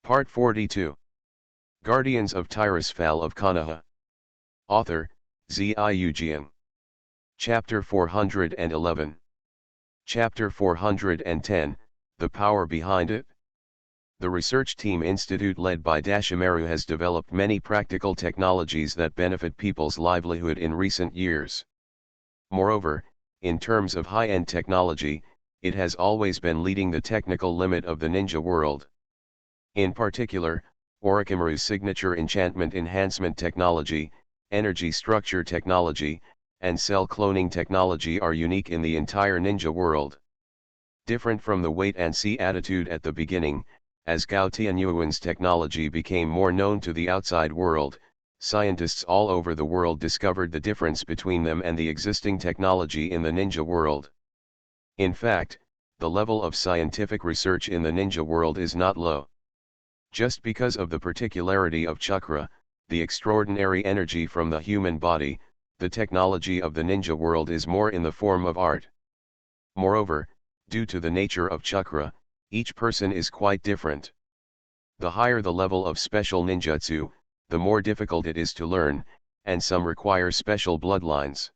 Part 42. Guardians of Tirisfal of Konoha. Author, Ziujian. Chapter 411. Chapter 410, The Power Behind It. The research team institute led by Dashimaru has developed many practical technologies that benefit people's livelihood in recent years. Moreover, in terms of high-end technology, it has always been leading the technical limit of the ninja world. In particular, Orochimaru's signature enchantment enhancement technology, energy structure technology, and cell cloning technology are unique in the entire ninja world. Different from the wait-and-see attitude at the beginning, as Gao Tianyuan's technology became more known to the outside world, scientists all over the world discovered the difference between them and the existing technology in the ninja world. In fact, the level of scientific research in the ninja world is not low. Just because of the particularity of chakra, the extraordinary energy from the human body, the technology of the ninja world is more in the form of art. Moreover, due to the nature of chakra, each person is quite different. The higher the level of special ninjutsu, the more difficult it is to learn, and some require special bloodlines.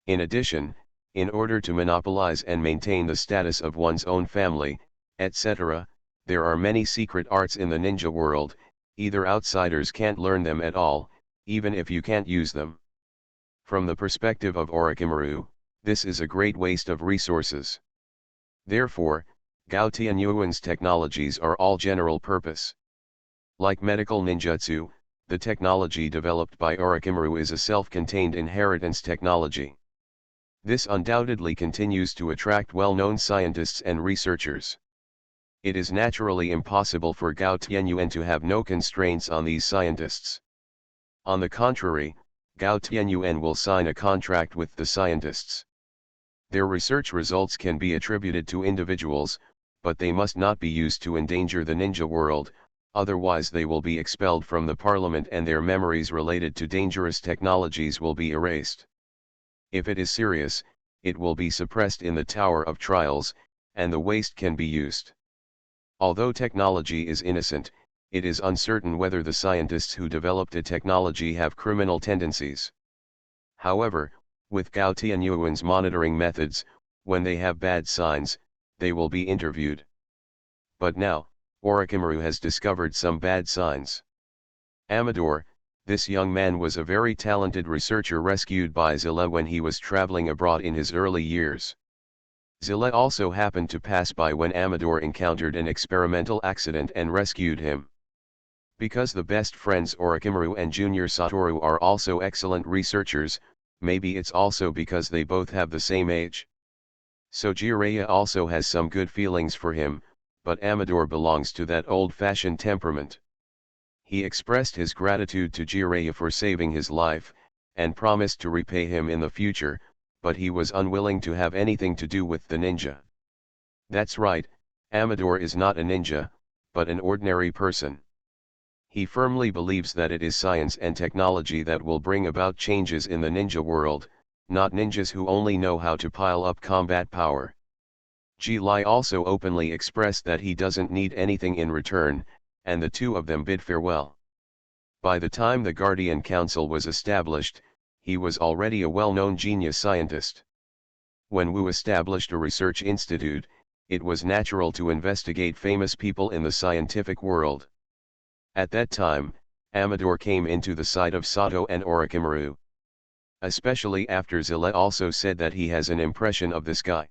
In addition, in order to monopolize and maintain the status of one's own family, etc., there are many secret arts in the ninja world. Either outsiders can't learn them at all, even if you can't use them. From the perspective of Orochimaru, this is a great waste of resources. Therefore, Gao Tianyuan's technologies are all general purpose. Like medical ninjutsu, the technology developed by Orochimaru is a self-contained inheritance technology. This undoubtedly continues to attract well-known scientists and researchers. It is naturally impossible for Gao Tianyuan to have no constraints on these scientists. On the contrary, Gao Tianyuan will sign a contract with the scientists. Their research results can be attributed to individuals, but they must not be used to endanger the ninja world, otherwise they will be expelled from the parliament and their memories related to dangerous technologies will be erased. If it is serious, it will be suppressed in the Tower of Trials, and the waste can be used. Although technology is innocent, it is uncertain whether the scientists who developed a technology have criminal tendencies. However, with Gao Tianyuan's monitoring methods, when they have bad signs, they will be interviewed. But now, Orochimaru has discovered some bad signs. Amador, this young man was a very talented researcher rescued by Zilla when he was traveling abroad in his early years. Zilla also happened to pass by when Amador encountered an experimental accident and rescued him. Because the best friends Orochimaru and Junior Satoru are also excellent researchers, maybe it's also because they both have the same age. So Jiraiya also has some good feelings for him, but Amador belongs to that old-fashioned temperament. He expressed his gratitude to Jiraiya for saving his life, and promised to repay him in the future, but he was unwilling to have anything to do with the ninja. That's right, Amador is not a ninja, but an ordinary person. He firmly believes that it is science and technology that will bring about changes in the ninja world, not ninjas who only know how to pile up combat power. Ji Lai also openly expressed that he doesn't need anything in return, and the two of them bid farewell. By the time the Guardian Council was established, he was already a well-known genius scientist. When Wu established a research institute, it was natural to investigate famous people in the scientific world. At that time, Amador came into the sight of Sato and Orochimaru. Especially after Zilla also said that he has an impression of this guy.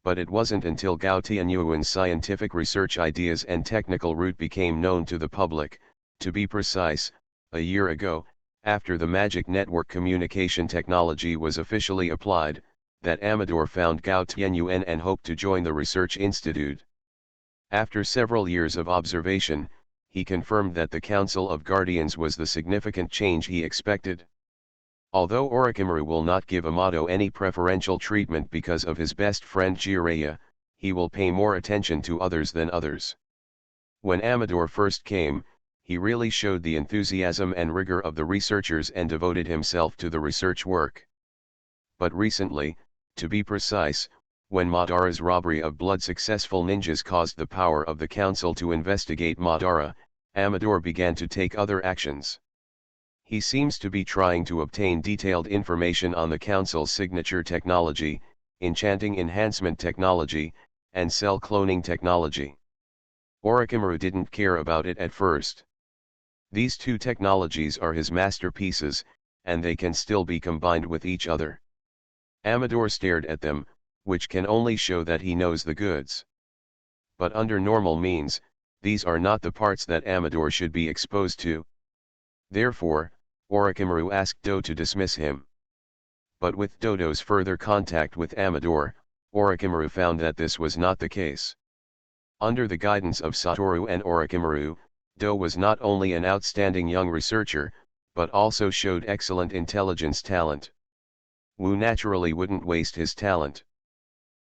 But it wasn't until Gao Tianyuan's scientific research ideas and technical route became known to the public, to be precise, a year ago, after the magic network communication technology was officially applied, that Amador found Gao Tianyuan and hoped to join the research institute. After several years of observation, he confirmed that the Council of Guardians was the significant change he expected. Although Orochimaru will not give Amato any preferential treatment because of his best friend Jiraiya, he will pay more attention to others than others. When Amador first came, he really showed the enthusiasm and rigor of the researchers and devoted himself to the research work. But recently, to be precise, When Madara's robbery of blood successful ninjas caused the power of the council to investigate Madara, Amador began to take other actions. He seems to be trying to obtain detailed information on the council's signature technology, enchanting enhancement technology, and cell cloning technology. Orochimaru didn't care about it at first. These two technologies are his masterpieces, and they can still be combined with each other. Amador stared at them, which can only show that he knows the goods. But under normal means, these are not the parts that Amador should be exposed to. Therefore, Orochimaru asked Do to dismiss him. But with Dodo's further contact with Amador, Orochimaru found that this was not the case. Under the guidance of Satoru and Orochimaru, Do was not only an outstanding young researcher, but also showed excellent intelligence talent. Wu naturally wouldn't waste his talent.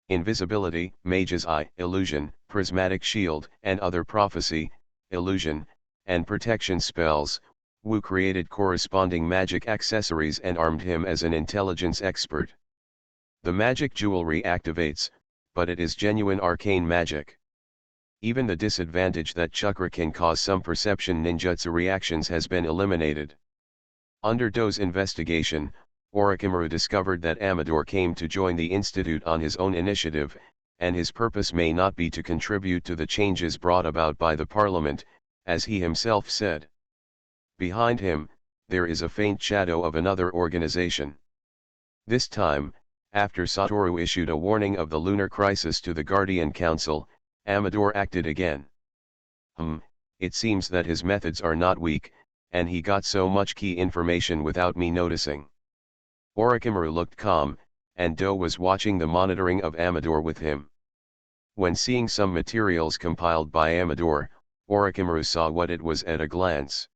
Invisibility, Mage's Eye, Illusion, Prismatic Shield, and other prophecy, illusion, and protection spells, Wu created corresponding magic accessories and armed him as an intelligence expert. The magic jewelry activates, but it is genuine arcane magic. Even the disadvantage that chakra can cause some perception ninjutsu reactions has been eliminated. Under Do's investigation, Orochimaru discovered that Amador came to join the institute on his own initiative, and his purpose may not be to contribute to the changes brought about by the parliament, as he himself said. Behind him, there is a faint shadow of another organization. This time, after Satoru issued a warning of the lunar crisis to the Guardian Council, Amador acted again. It seems that his methods are not weak, and he got so much key information without me noticing. Orochimaru looked calm, and Do was watching the monitoring of Amador with him. When seeing some materials compiled by Amador, Orochimaru saw what it was at a glance.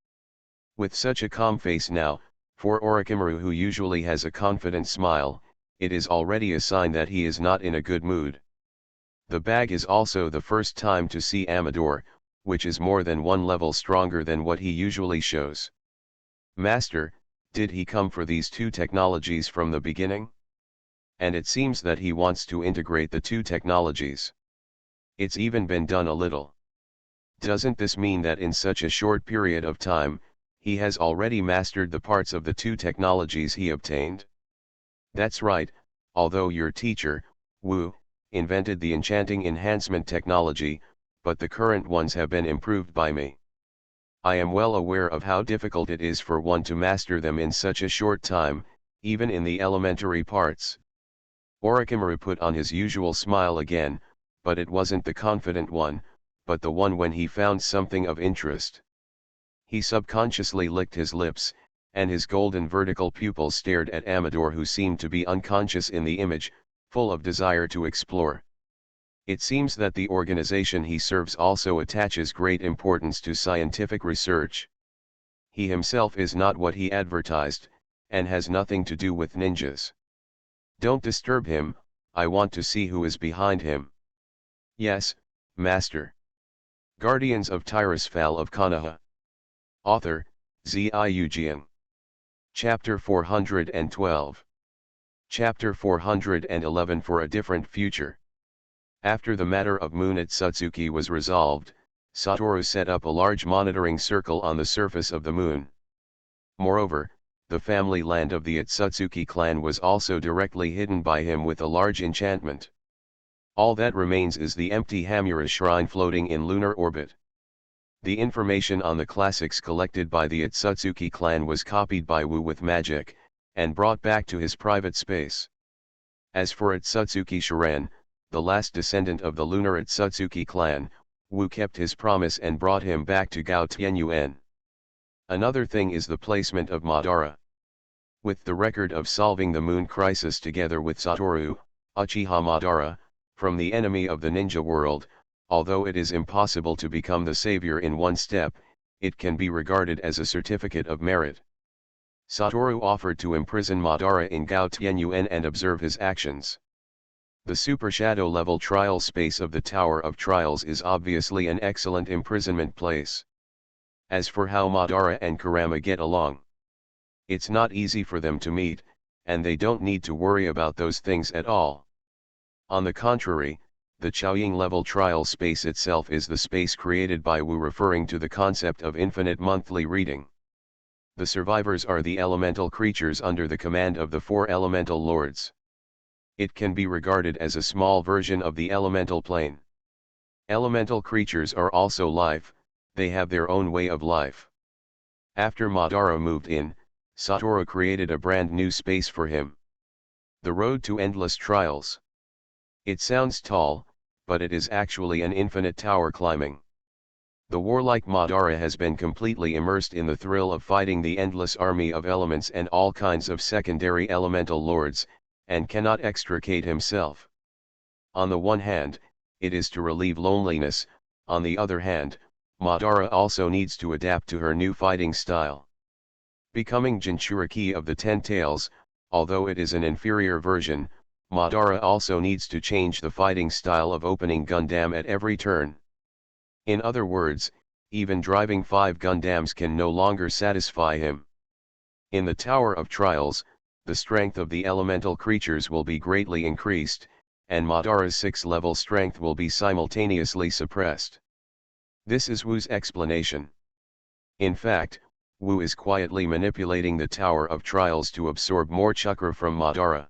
With such a calm face now, for Orochimaru who usually has a confident smile, it is already a sign that he is not in a good mood. The bag is also the first time to see Amador, which is more than one level stronger than what he usually shows. Master, did he come for these two technologies from the beginning? And it seems that he wants to integrate the two technologies. It's even been done a little. Doesn't this mean that in such a short period of time, he has already mastered the parts of the two technologies he obtained? That's right, although your teacher, Wu, invented the enchanting enhancement technology, but the current ones have been improved by me. I am well aware of how difficult it is for one to master them in such a short time, even in the elementary parts. Orochimaru put on his usual smile again, but it wasn't the confident one, but the one when he found something of interest. He subconsciously licked his lips, and his golden vertical pupils stared at Amador who seemed to be unconscious in the image, full of desire to explore. It seems that the organization he serves also attaches great importance to scientific research. He himself is not what he advertised, and has nothing to do with ninjas. Don't disturb him, I want to see who is behind him. Yes, Master. Guardians of Tirisfal of Konoha. Author, Ziujian. Chapter 412. Chapter 411 For a Different Future. After the matter of Moon Atsutsuki was resolved, Satoru set up a large monitoring circle on the surface of the moon. Moreover, the family land of the Atsutsuki clan was also directly hidden by him with a large enchantment. All that remains is the empty Hamura shrine floating in lunar orbit. The information on the classics collected by the Atsutsuki clan was copied by Wu with magic, and brought back to his private space. As for Atsutsuki Shiran, the last descendant of the lunar Atsutsuki clan, Wu kept his promise and brought him back to Gao Tianyuan. Another thing is the placement of Madara. With the record of solving the moon crisis together with Satoru, Uchiha Madara, from the enemy of the ninja world, although it is impossible to become the savior in one step, it can be regarded as a certificate of merit. Satoru offered to imprison Madara in Gao Tianyuan and observe his actions. The super shadow level trial space of the Tower of Trials is obviously an excellent imprisonment place. As for how Madara and Kurama get along, it's not easy for them to meet, and they don't need to worry about those things at all. On the contrary, the Chaoying level trial space itself is the space created by Wu, referring to the concept of infinite monthly reading. The survivors are the elemental creatures under the command of the four elemental lords. It can be regarded as a small version of the elemental plane. Elemental creatures are also life, they have their own way of life. After Madara moved in, Satoru created a brand new space for him. The road to endless trials. It sounds tall, but it is actually an infinite tower climbing. The warlike Madara has been completely immersed in the thrill of fighting the endless army of elements and all kinds of secondary elemental lords, and cannot extricate himself. On the one hand, it is to relieve loneliness, on the other hand, Madara also needs to adapt to her new fighting style. Becoming Jinchuriki of the Ten Tails, although it is an inferior version, Madara also needs to change the fighting style of opening Gundam at every turn. In other words, even driving 5 Gundams can no longer satisfy him. In the Tower of Trials, the strength of the elemental creatures will be greatly increased, and Madara's 6th-level strength will be simultaneously suppressed. This is Wu's explanation. In fact, Wu is quietly manipulating the Tower of Trials to absorb more chakra from Madara.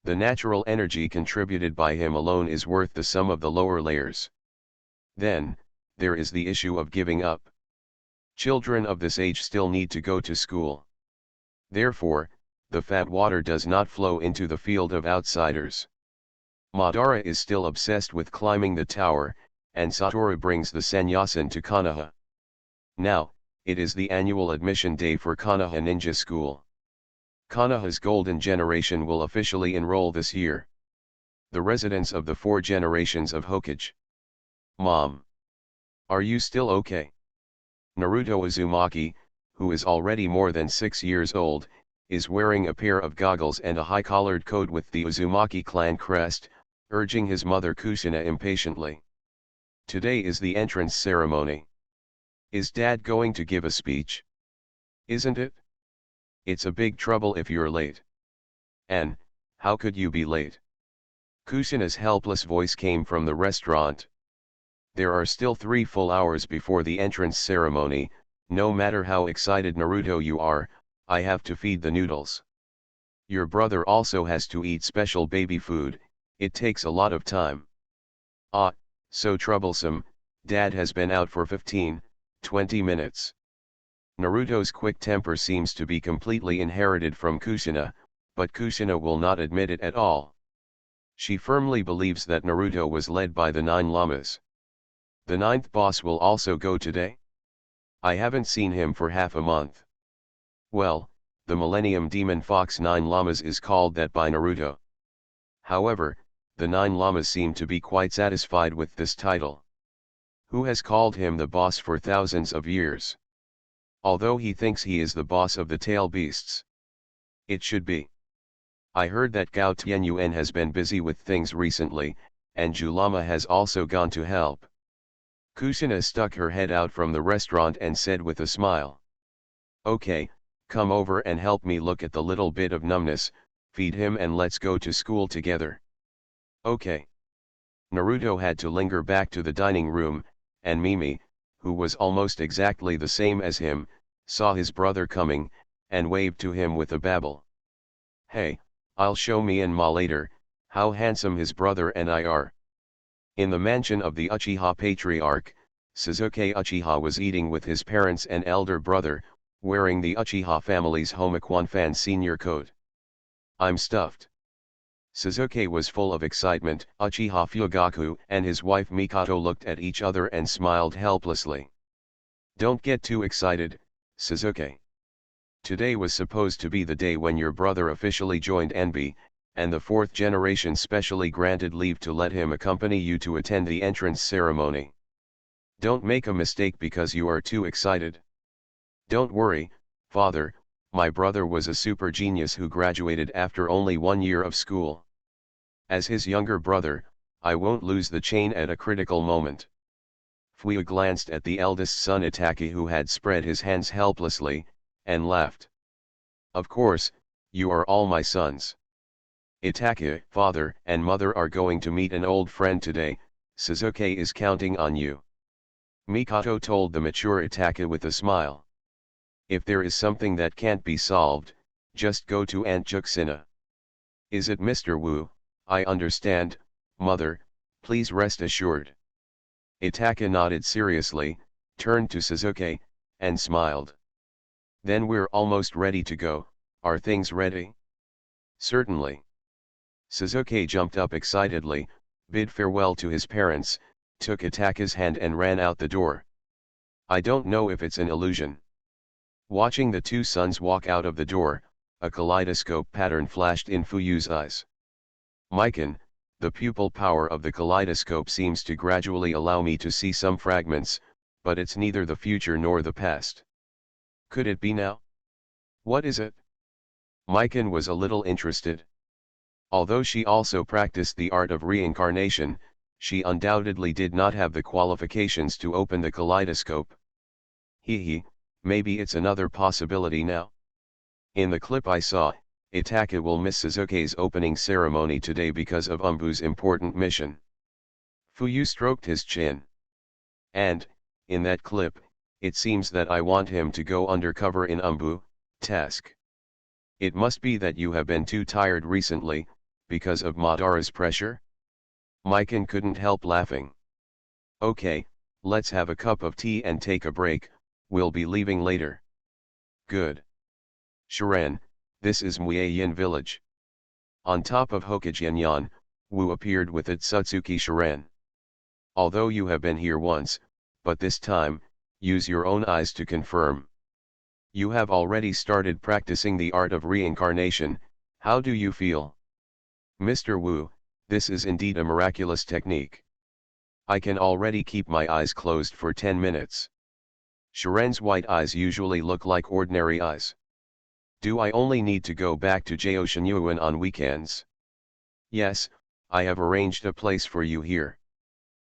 The natural energy contributed by him alone is worth the sum of the lower layers. Then, there is the issue of giving up. Children of this age still need to go to school. Therefore, the fat water does not flow into the field of outsiders. Madara is still obsessed with climbing the tower, and Satoru brings the sannyasin to Konoha. Now, it is the annual admission day for Konoha Ninja School. Konoha's golden generation will officially enroll this year. The residents of the 4 generations of Hokage. Mom. Are you still okay? Naruto Uzumaki, who is already more than 6 years old, is wearing a pair of goggles and a high-collared coat with the Uzumaki clan crest, urging his mother Kushina impatiently. Today is the entrance ceremony. Is Dad going to give a speech? Isn't it? It's a big trouble if you're late. And, how could you be late? Kushina's helpless voice came from the restaurant. There are still 3 full hours before the entrance ceremony. No matter how excited Naruto you are, I have to feed the noodles. Your brother also has to eat special baby food, it takes a lot of time. Ah, so troublesome, Dad has been out for 15, 20 minutes. Naruto's quick temper seems to be completely inherited from Kushina, but Kushina will not admit it at all. She firmly believes that Naruto was led by the 9 llamas. The 9th boss will also go today? I haven't seen him for half a month. Well, the Millennium Demon Fox 9 llamas is called that by Naruto. However, the 9 llamas seem to be quite satisfied with this title. Who has called him the boss for thousands of years? Although he thinks he is the boss of the tail beasts. It should be. I heard that Gao Tianyuan has been busy with things recently, and Julama has also gone to help. Kushina stuck her head out from the restaurant and said with a smile. Okay, come over and help me look at the little bit of numbness, feed him and let's go to school together. Okay. Naruto had to linger back to the dining room, and Mimi, who was almost exactly the same as him, saw his brother coming, and waved to him with a babble. Hey, I'll show me and Ma later, how handsome his brother and I are. In the mansion of the Uchiha Patriarch, Sasuke Uchiha was eating with his parents and elder brother, wearing the Uchiha family's Homikwan senior coat. I'm stuffed. Sasuke was full of excitement. Uchiha Fugaku and his wife Mikoto looked at each other and smiled helplessly. Don't get too excited, Sasuke. Today was supposed to be the day when your brother officially joined Envy, and the 4th generation specially granted leave to let him accompany you to attend the entrance ceremony. Don't make a mistake because you are too excited. Don't worry, father, my brother was a super genius who graduated after only 1 year of school. As his younger brother, I won't lose the chain at a critical moment. Fuya glanced at the eldest son Itaki, who had spread his hands helplessly, and laughed. Of course, you are all my sons. Itaka, father and mother are going to meet an old friend today, Sasuke is counting on you. Mikoto told the mature Itaka with a smile. If there is something that can't be solved, just go to Aunt Juxina. Is it Mr. Wu? I understand, mother, please rest assured. Itaka nodded seriously, turned to Sasuke, and smiled. Then we're almost ready to go, are things ready? Certainly. Sasuke jumped up excitedly, bid farewell to his parents, took Itaka's hand and ran out the door. I don't know if it's an illusion. Watching the two sons walk out of the door, a kaleidoscope pattern flashed in Fuyu's eyes. Mikan, the pupil power of the kaleidoscope seems to gradually allow me to see some fragments, but it's neither the future nor the past. Could it be now? What is it? Mikan was a little interested. Although she also practiced the art of reincarnation, she undoubtedly did not have the qualifications to open the kaleidoscope. Maybe it's another possibility now. In the clip I saw, Itaka will miss Sasuke's opening ceremony today because of Umbu's important mission. Fuyu stroked his chin. And, in that clip, it seems that I want him to go undercover in Umbu, task. It must be that you have been too tired recently, because of Madara's pressure? Mikan couldn't help laughing. Okay, let's have a cup of tea and take a break, we'll be leaving later. Good. Shiran, this is Mueyin village. On top of Hokageonyan, Wu appeared with Otsutsuki Shiran. Although you have been here once, but this time, use your own eyes to confirm. You have already started practicing the art of reincarnation, how do you feel? Mr. Wu, this is indeed a miraculous technique. I can already keep my eyes closed for 10 minutes. Shiren's white eyes usually look like ordinary eyes. Do I only need to go back to Jioshinyuan on weekends? Yes, I have arranged a place for you here.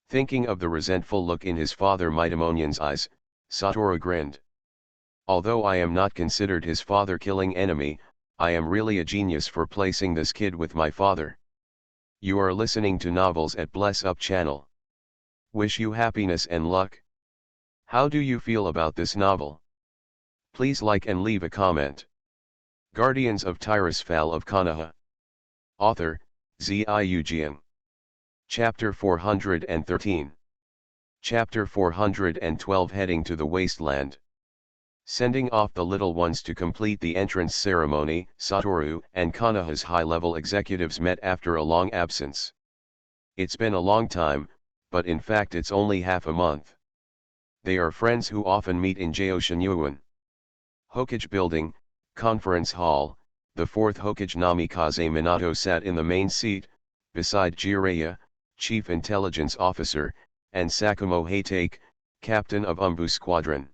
Thinking of the resentful look in his father Mitamonyan's eyes, Satoru grinned. Although I am not considered his father-killing enemy, I am really a genius for placing this kid with my father. You are listening to novels at Bless Up channel. Wish you happiness and luck. How do you feel about this novel? Please like and leave a comment. Guardians of Tirisfal of Konoha. Author, Ziujian. Chapter 413. Chapter 412 Heading to the Wasteland. Sending off the little ones to complete the entrance ceremony, Satoru and Konoha's high-level executives met after a long absence. It's been a long time, but in fact it's only half a month. They are friends who often meet in Jioshinyuan. Hokage Building, Conference Hall, the fourth Hokage Namikaze Minato sat in the main seat, beside Jiraiya, Chief Intelligence Officer, and Sakumo Hatake, Captain of Umbu Squadron.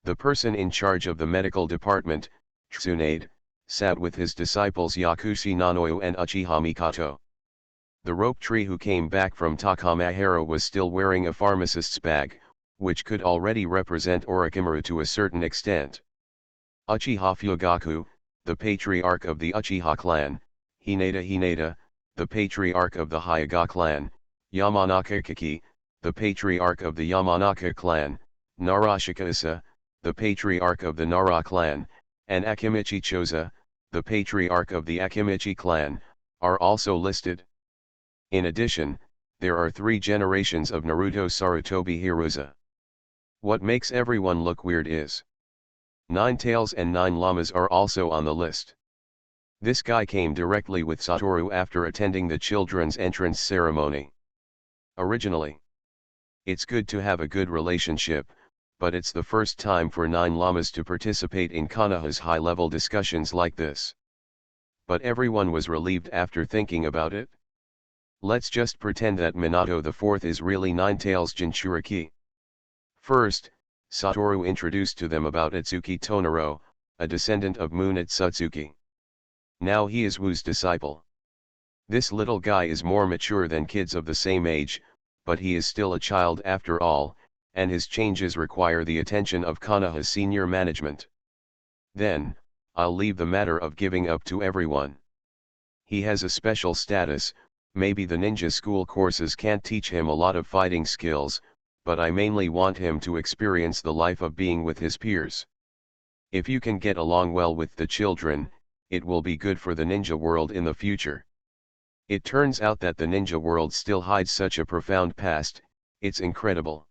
The person in charge of the medical department, Tsunade, sat with his disciples Yakushi Nanoyu and Uchiha Mikoto. The rope tree who came back from Takamahara was still wearing a pharmacist's bag, which could already represent Orochimaru to a certain extent. Uchiha Fugaku, the patriarch of the Uchiha clan, Hinata, the patriarch of the Hyuga clan, Yamanaka Kiki, the patriarch of the Yamanaka clan, Narashika, the patriarch of the Nara clan, and Akimichi Choza, the patriarch of the Akimichi clan, are also listed. In addition, there are 3 generations of Naruto Sarutobi Hiruza. What makes everyone look weird is 9 Tails and 9 Llamas are also on the list. This guy came directly with Satoru after attending the children's entrance ceremony. Originally, it's good to have a good relationship, but it's the first time for 9 Llamas to participate in Konoha's high-level discussions like this. But everyone was relieved after thinking about it. Let's just pretend that Minato the Fourth is really 9 Tails Jinchuriki. First, Satoru introduced to them about Itsuki Tonaro, a descendant of Moon Itsutsuki. Now he is Wu's disciple. This little guy is more mature than kids of the same age, but he is still a child after all, and his changes require the attention of Konoha's senior management. Then, I'll leave the matter of giving up to everyone. He has a special status. Maybe the ninja school courses can't teach him a lot of fighting skills, but I mainly want him to experience the life of being with his peers. If you can get along well with the children, it will be good for the ninja world in the future. It turns out that the ninja world still hides such a profound past, it's incredible.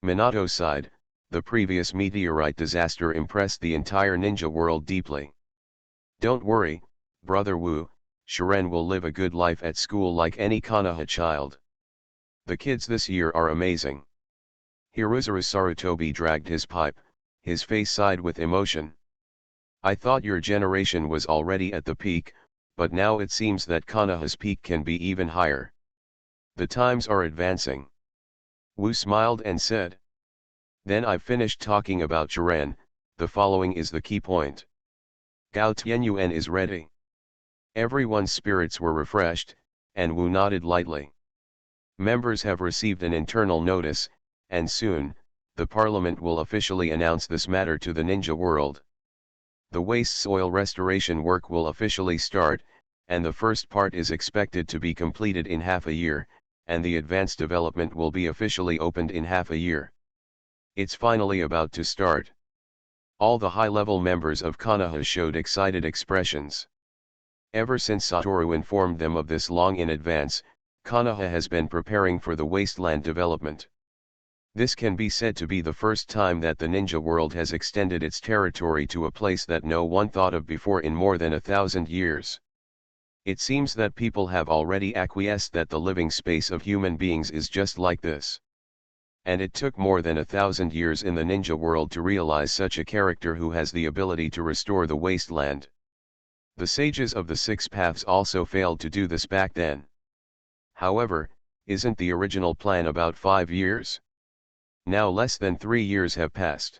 Minato sighed. The previous meteorite disaster impressed the entire ninja world deeply. Don't worry, Brother Wu, Shiren will live a good life at school like any Konoha child. The kids this year are amazing. Hiruzuru Sarutobi dragged his pipe, his face sighed with emotion. I thought your generation was already at the peak, but now it seems that Konoha's peak can be even higher. The times are advancing. Wu smiled and said. Then I've finished talking about Shiren, the following is the key point. Gao Tianyuan is ready. Everyone's spirits were refreshed, and Wu nodded lightly. Members have received an internal notice, and soon, the parliament will officially announce this matter to the ninja world. The waste soil restoration work will officially start, and the first part is expected to be completed in half a year, and the advanced development will be officially opened in half a year. It's finally about to start. All the high-level members of Konoha showed excited expressions. Ever since Satoru informed them of this long in advance, Konoha has been preparing for the wasteland development. This can be said to be the first time that the ninja world has extended its territory to a place that no one thought of before in more than 1,000 years. It seems that people have already acquiesced that the living space of human beings is just like this. And it took more than 1,000 years in the ninja world to realize such a character who has the ability to restore the wasteland. The sages of the Six Paths also failed to do this back then. However, isn't the original plan about 5 years? Now less than 3 years have passed.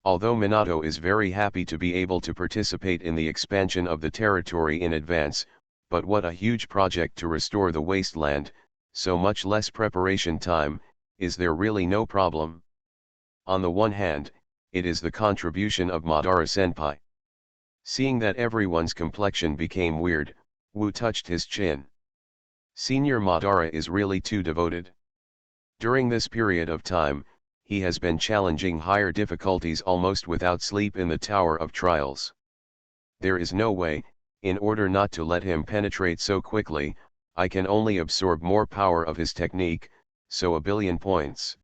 Although Minato is very happy to be able to participate in the expansion of the territory in advance, but what a huge project to restore the wasteland, so much less preparation time. Is there really no problem? On the one hand, it is the contribution of Madara-senpai. Seeing that everyone's complexion became weird, Wu touched his chin. Senior Madara is really too devoted. During this period of time, he has been challenging higher difficulties almost without sleep in the Tower of Trials. There is no way, in order not to let him penetrate so quickly, I can only absorb more power of his technique, so 1,000,000,000 points.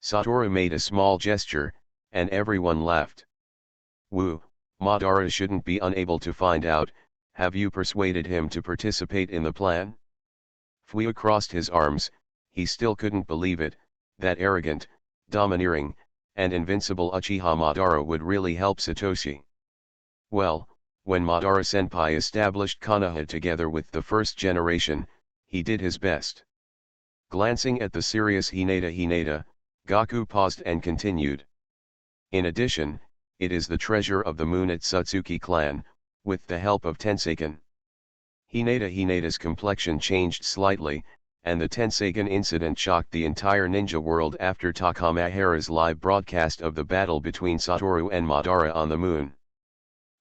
Satoru made a small gesture, and everyone laughed. Wu, Madara shouldn't be unable to find out. Have you persuaded him to participate in the plan? Fuyu crossed his arms. He still couldn't believe it, that arrogant, domineering, and invincible Uchiha Madara would really help Satoshi. Well, when Madara-senpai established Konoha together with the first generation, he did his best. Glancing at the serious Hinata, Gaku paused and continued. In addition, it is the treasure of the moon at Satsuki clan, with the help of Tenseiken. Hinata's complexion changed slightly, and the Tenseiken incident shocked the entire ninja world after Takamahara's live broadcast of the battle between Satoru and Madara on the moon.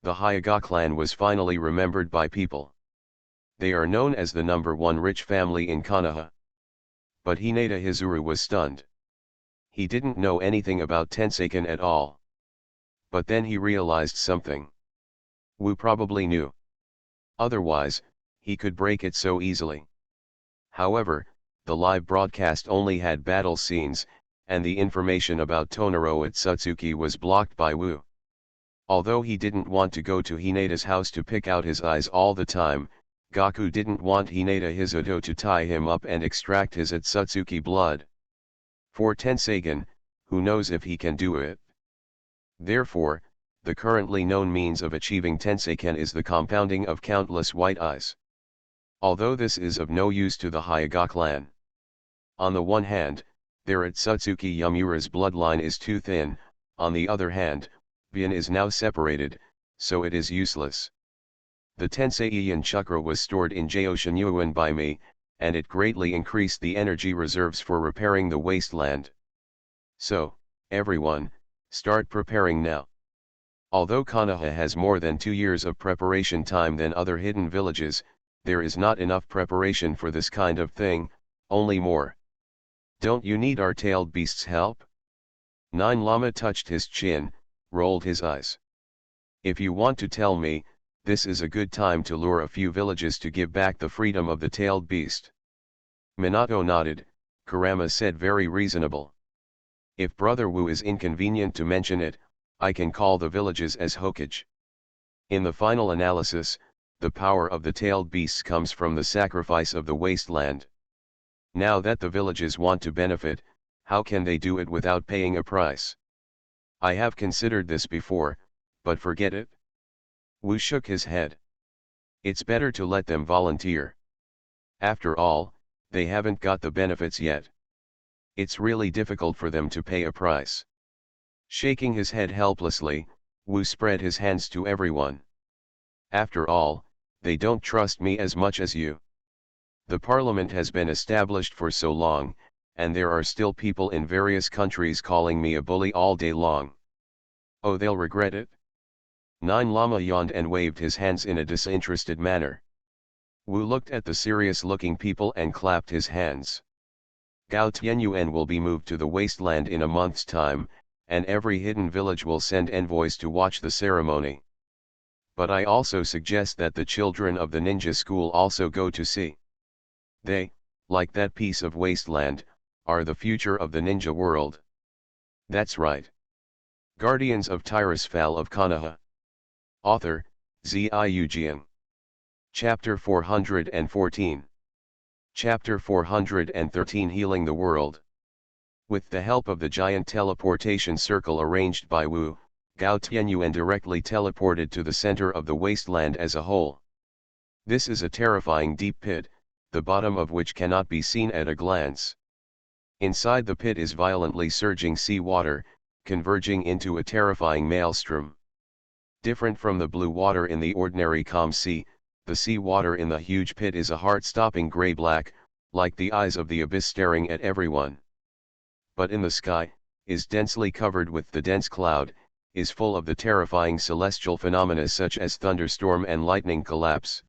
The Hyuga clan was finally remembered by people. They are known as the #1 rich family in Konoha. But Hinata Hizuru was stunned. He didn't know anything about Tenseiken at all. But then he realized something. Wu probably knew. Otherwise, he could break it so easily. However, the live broadcast only had battle scenes, and the information about Tonaro at Satsuki was blocked by Wu. Although he didn't want to go to Hinata's house to pick out his eyes all the time, Gaku didn't want Hinata Hizuto to tie him up and extract his Atsutsuki blood. For Tenseiken, who knows if he can do it? Therefore, the currently known means of achieving Tenseiken is the compounding of countless white eyes. Although this is of no use to the Hyuga clan. On the one hand, their Atsutsuki Yamura's bloodline is too thin, on the other hand, Bin is now separated, so it is useless. The Tenseiyan chakra was stored in Joshinyuan by me, and it greatly increased the energy reserves for repairing the wasteland. So, everyone, start preparing now. Although Konoha has more than 2 years of preparation time than other hidden villages, there is not enough preparation for this kind of thing, only more. Don't you need our tailed beast's help? Nine Llama touched his chin, rolled his eyes. If you want to tell me, this is a good time to lure a few villages to give back the freedom of the tailed beast. Minato nodded. Kurama said, very reasonable. If Brother Wu is inconvenient to mention it, I can call the villages as Hokage. In the final analysis, the power of the tailed beasts comes from the sacrifice of the wasteland. Now that the villages want to benefit, how can they do it without paying a price? I have considered this before, but forget it. Wu shook his head. It's better to let them volunteer. After all, they haven't got the benefits yet. It's really difficult for them to pay a price. Shaking his head helplessly, Wu spread his hands to everyone. After all, they don't trust me as much as you. The parliament has been established for so long, and there are still people in various countries calling me a bully all day long. Oh, they'll regret it. Nine Lama yawned and waved his hands in a disinterested manner. Wu looked at the serious-looking people and clapped his hands. Gao Tianyuan will be moved to the wasteland in a month's time, and every hidden village will send envoys to watch the ceremony. But I also suggest that the children of the ninja school also go to see. They, like that piece of wasteland, are the future of the ninja world. That's right. Guardians of Tirisfal of Konoha. Author, Ziujian. Chapter 414. Chapter 413, Healing the World. With the help of the giant teleportation circle arranged by Wu, Gao Tianyuan directly teleported to the center of the wasteland as a whole. This is a terrifying deep pit, the bottom of which cannot be seen at a glance. Inside the pit is violently surging sea water, converging into a terrifying maelstrom. Different from the blue water in the ordinary calm sea, the sea water in the huge pit is a heart-stopping gray-black, like the eyes of the abyss staring at everyone. But in the sky, is densely covered with the dense cloud, is full of the terrifying celestial phenomena such as thunderstorm and lightning collapse.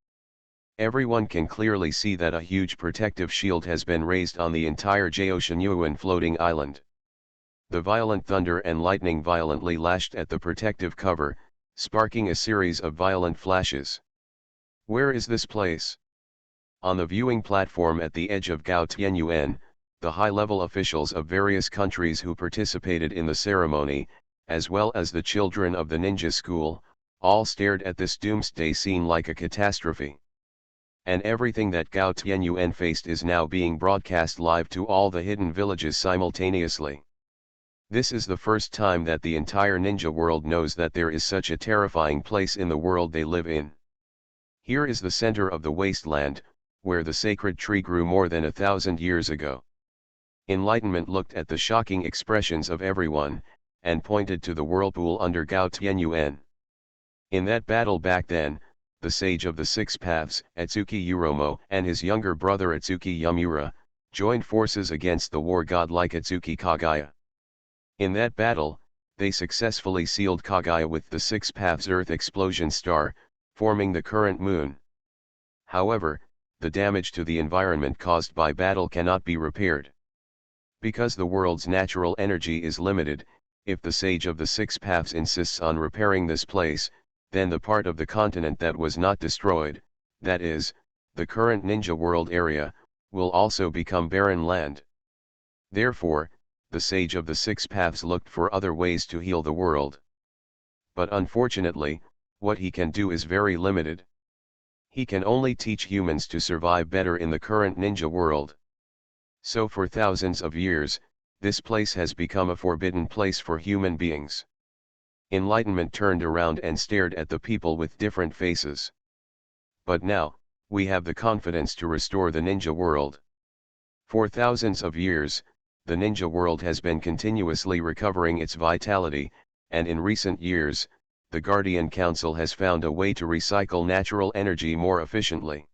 Everyone can clearly see that a huge protective shield has been raised on the entire Jioshinyuan floating island. The violent thunder and lightning violently lashed at the protective cover, sparking a series of violent flashes. Where is this place? On the viewing platform at the edge of Gao Tianyuan, the high-level officials of various countries who participated in the ceremony, as well as the children of the ninja school, all stared at this doomsday scene like a catastrophe. And everything that Gao Tianyuan faced is now being broadcast live to all the hidden villages simultaneously. This is the first time that the entire ninja world knows that there is such a terrifying place in the world they live in. Here is the center of the wasteland, where the sacred tree grew more than 1,000 years ago. Enlightenment looked at the shocking expressions of everyone, and pointed to the whirlpool under Gao Tianyuan. In that battle back then, the sage of the six paths, Atsuki Uromo, and his younger brother Atsuki Yamura, joined forces against the war god like Atsuki Kagaya. In that battle, they successfully sealed Kagaya with the six paths Earth explosion star, forming the current moon. However, the damage to the environment caused by battle cannot be repaired. Because the world's natural energy is limited, if the sage of the six paths insists on repairing this place, then the part of the continent that was not destroyed, that is, the current ninja world area, will also become barren land. Therefore, the sage of the six paths looked for other ways to heal the world. But unfortunately, what he can do is very limited. He can only teach humans to survive better in the current ninja world. So for thousands of years, this place has become a forbidden place for human beings. Enlightenment turned around and stared at the people with different faces. But now, we have the confidence to restore the ninja world. For thousands of years, the ninja world has been continuously recovering its vitality, and in recent years, the Guardian Council has found a way to recycle natural energy more efficiently.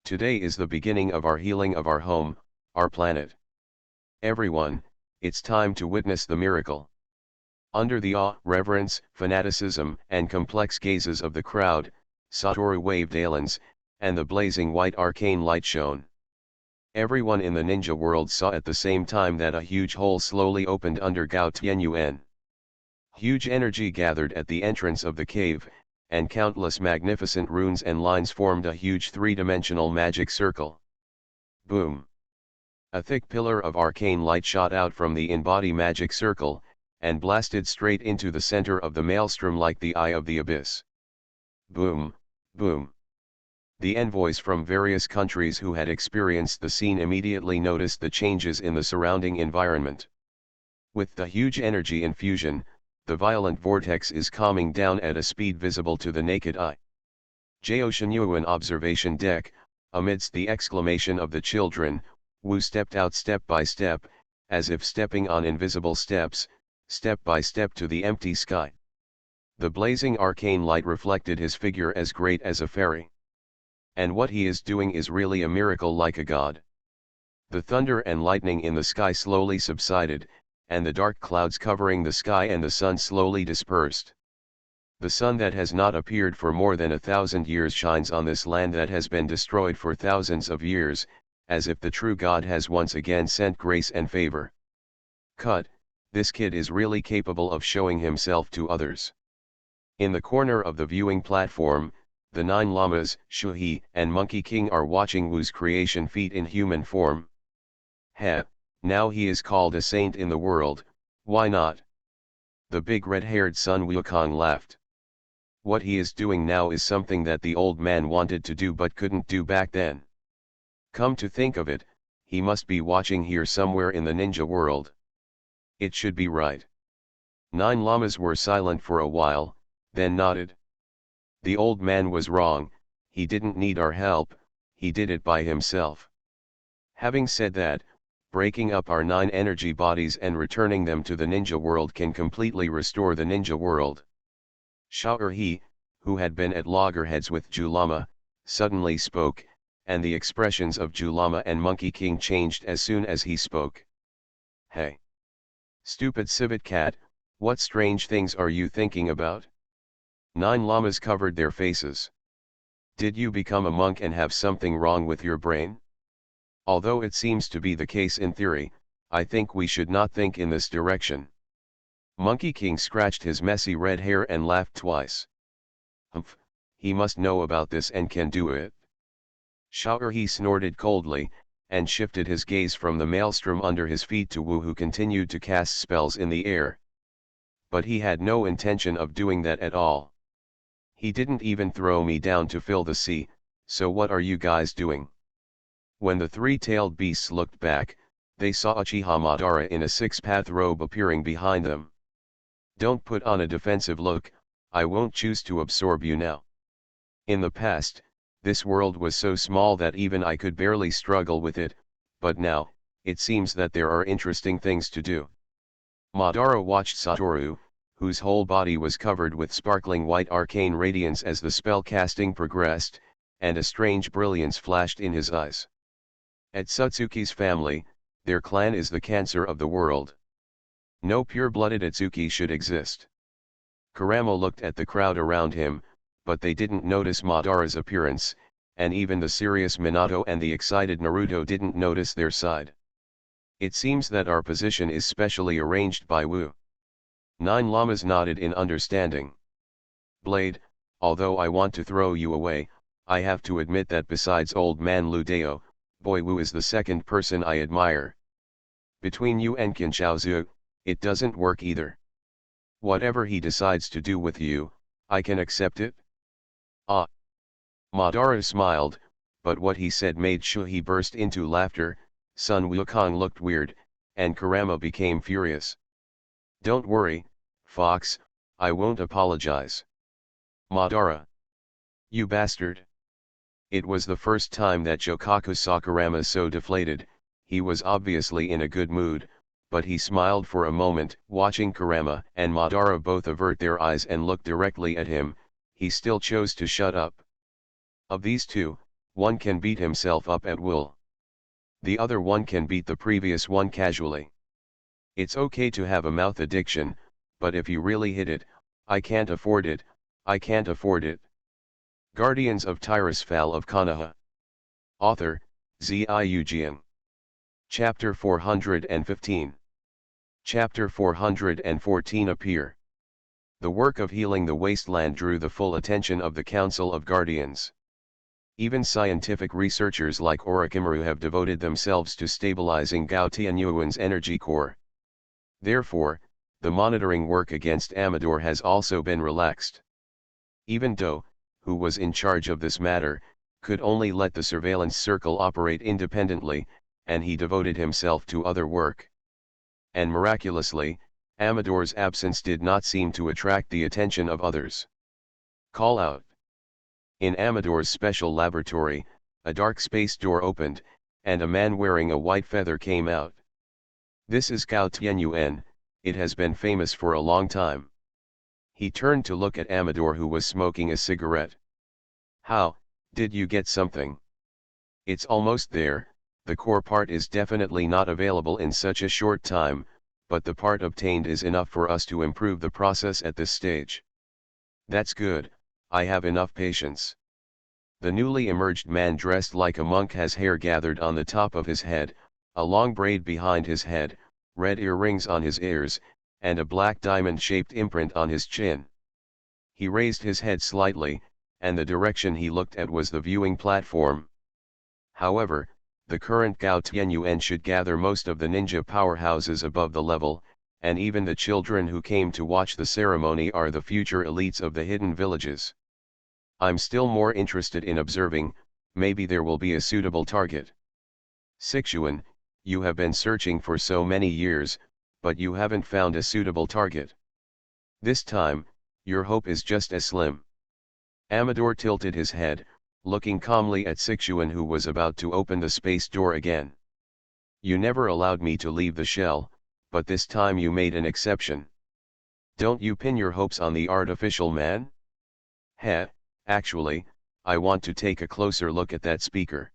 Today is the beginning of our healing of our home, our planet. Everyone, it's time to witness the miracle. Under the awe, reverence, fanaticism, and complex gazes of the crowd, Satoru waved Ailans, and the blazing white arcane light shone. Everyone in the ninja world saw at the same time that a huge hole slowly opened under Gao Tianyuan. Huge energy gathered at the entrance of the cave, and countless magnificent runes and lines formed a huge three-dimensional magic circle. Boom! A thick pillar of arcane light shot out from the in-body magic circle, and blasted straight into the center of the maelstrom like the eye of the abyss. Boom, boom. The envoys from various countries who had experienced the scene immediately noticed the changes in the surrounding environment. With the huge energy infusion, the violent vortex is calming down at a speed visible to the naked eye. Jioshinyuan observation deck, amidst the exclamation of the children, Wu stepped out step by step, as if stepping on invisible steps, step by step to the empty sky. The blazing arcane light reflected his figure as great as a fairy. And what he is doing is really a miracle like a god. The thunder and lightning in the sky slowly subsided, and the dark clouds covering the sky and the sun slowly dispersed. The sun that has not appeared for more than 1,000 years shines on this land that has been destroyed for thousands of years, as if the true God has once again sent grace and favor. Cut, this kid is really capable of showing himself to others. In the corner of the viewing platform, the 9 llamas, Shuhi, and Monkey King are watching Wu's creation feat in human form. Heh, now he is called a saint in the world, why not? The big red-haired Sun Wukong laughed. What he is doing now is something that the old man wanted to do but couldn't do back then. Come to think of it, he must be watching here somewhere in the ninja world. It should be right. 9 llamas were silent for a while, then nodded. The old man was wrong, he didn't need our help, he did it by himself. Having said that, breaking up our 9 energy bodies and returning them to the ninja world can completely restore the ninja world. Shao'er-he, who had been at loggerheads with Julama, suddenly spoke, and the expressions of Julama and Monkey King changed as soon as he spoke. Hey! Stupid civet cat, what strange things are you thinking about? 9 llamas covered their faces. Did you become a monk and have something wrong with your brain? Although it seems to be the case in theory, I think we should not think in this direction. Monkey King scratched his messy red hair and laughed twice. Humph, he must know about this and can do it. Shao'er-he snorted coldly, and shifted his gaze from the maelstrom under his feet to Wu, who continued to cast spells in the air. But he had no intention of doing that at all. He didn't even throw me down to fill the sea, so what are you guys doing? When the 3-tailed beasts looked back, they saw Uchiha Madara in a 6-path robe appearing behind them. Don't put on a defensive look, I won't choose to absorb you now. In the past, this world was so small that even I could barely struggle with it, but now, it seems that there are interesting things to do. Madara watched Satoru, whose whole body was covered with sparkling white arcane radiance as the spell casting progressed, and a strange brilliance flashed in his eyes. At Satsuki's family, their clan is the cancer of the world. No pure-blooded Atsuki should exist. Kurama looked at the crowd around him, but they didn't notice Madara's appearance, and even the serious Minato and the excited Naruto didn't notice their side. It seems that our position is specially arranged by Wu. 9 llamas nodded in understanding. Blade, although I want to throw you away, I have to admit that besides old man Ludeo, boy Wu is the second person I admire. Between you and Kinchaozu, it doesn't work either. Whatever he decides to do with you, I can accept it. Ah! Madara smiled, but what he said made Shuhi burst into laughter. Sun Wukong looked weird, and Kurama became furious. Don't worry, Fox, I won't apologize. Madara. You bastard. It was the first time that Jokaku saw Kurama so deflated. He was obviously in a good mood, but he smiled for a moment. Watching Kurama and Madara both avert their eyes and look directly at him, he still chose to shut up. Of these two, one can beat himself up at will. The other one can beat the previous one casually. It's okay to have a mouth addiction, but if you really hit it, I can't afford it, I can't afford it. Guardians of Tirisfal of Konoha. Author, Ziujian. Chapter 415. Chapter 414 Appear. The work of healing the wasteland drew the full attention of the Council of Guardians. Even scientific researchers like Orochimaru have devoted themselves to stabilizing Gao Tianyuan's energy core. Therefore, the monitoring work against Amador has also been relaxed. Even Do, who was in charge of this matter, could only let the surveillance circle operate independently, and he devoted himself to other work. And miraculously, Amador's absence did not seem to attract the attention of others. Call out. In Amador's special laboratory, a dark space door opened, and a man wearing a white feather came out. This is Gao Tianyuan, it has been famous for a long time. He turned to look at Amador, who was smoking a cigarette. How, did you get something? It's almost there, the core part is definitely not available in such a short time, but the part obtained is enough for us to improve the process at this stage. That's good, I have enough patience. The newly emerged man dressed like a monk has hair gathered on the top of his head, a long braid behind his head, red earrings on his ears, and a black diamond-shaped imprint on his chin. He raised his head slightly, and the direction he looked at was the viewing platform. However, the current Gao Tianyuan should gather most of the ninja powerhouses above the level, and even the children who came to watch the ceremony are the future elites of the hidden villages. I'm still more interested in observing, maybe there will be a suitable target. Sixuan, you have been searching for so many years, but you haven't found a suitable target. This time, your hope is just as slim. Amador tilted his head, looking calmly at Sixuan, who was about to open the space door again. You never allowed me to leave the shell, but this time you made an exception. Don't you pin your hopes on the artificial man? Heh, actually, I want to take a closer look at that speaker.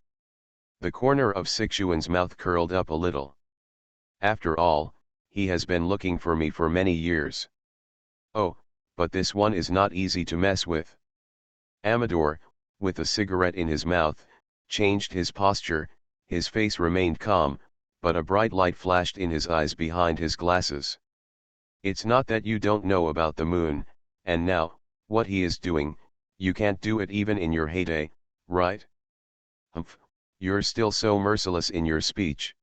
The corner of Sixuan's mouth curled up a little. After all, he has been looking for me for many years. Oh, but this one is not easy to mess with. Amador, with a cigarette in his mouth, changed his posture, his face remained calm, but a bright light flashed in his eyes behind his glasses. It's not that you don't know about the moon, and now, what he is doing, you can't do it even in your heyday, right? Humph, you're still so merciless in your speech.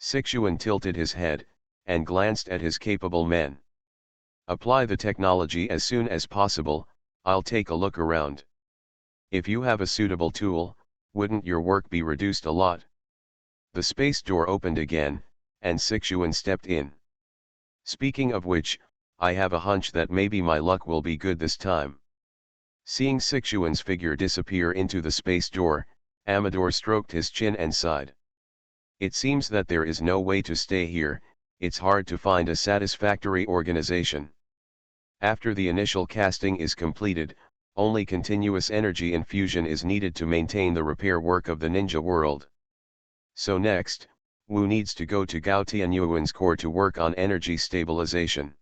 Sixuan tilted his head, and glanced at his capable men. Apply the technology as soon as possible, I'll take a look around. If you have a suitable tool, wouldn't your work be reduced a lot? The space door opened again, and Sixuan stepped in. Speaking of which, I have a hunch that maybe my luck will be good this time. Seeing Sixuan's figure disappear into the space door, Amador stroked his chin and sighed. It seems that there is no way to stay here, it's hard to find a satisfactory organization. After the initial casting is completed, only continuous energy infusion is needed to maintain the repair work of the ninja world. So next, Wu needs to go to Gao Tianyuan's core to work on energy stabilization.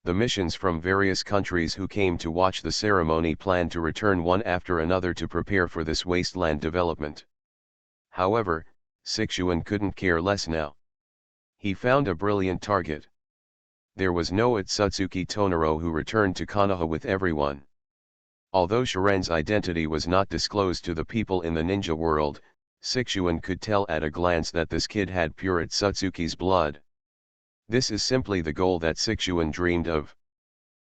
The missions from various countries who came to watch the ceremony plan to return one after another to prepare for this wasteland development. However, Sixuan couldn't care less now. He found a brilliant target. There was no Otsutsuki Tonaro, who returned to Konoha with everyone. Although Shiren's identity was not disclosed to the people in the ninja world, Sixuan could tell at a glance that this kid had pure Otsutsuki's blood. This is simply the goal that Sixuan dreamed of.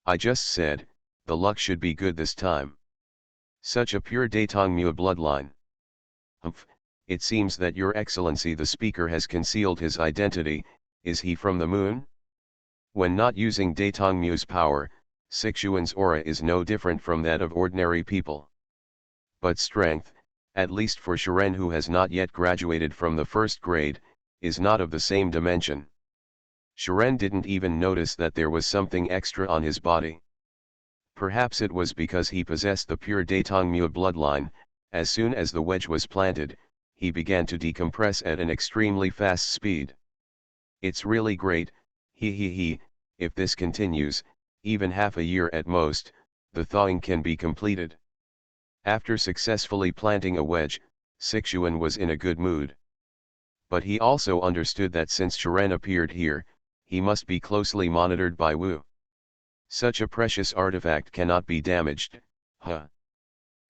I just said, the luck should be good this time. Such a pure Daitongmu bloodline. Humph, it seems that Your Excellency the Speaker has concealed his identity, is he from the moon? When not using Daitongmu's power, Sixuan's aura is no different from that of ordinary people. But strength, at least for Shiren, who has not yet graduated from the first grade, is not of the same dimension. Shiren didn't even notice that there was something extra on his body. Perhaps it was because he possessed the pure Daitongmu bloodline. As soon as the wedge was planted, he began to decompress at an extremely fast speed. It's really great, he, if this continues, even half a year at most, the thawing can be completed. After successfully planting a wedge, Sixuan was in a good mood. But he also understood that since Chiren appeared here, he must be closely monitored by Wu. Such a precious artifact cannot be damaged, huh?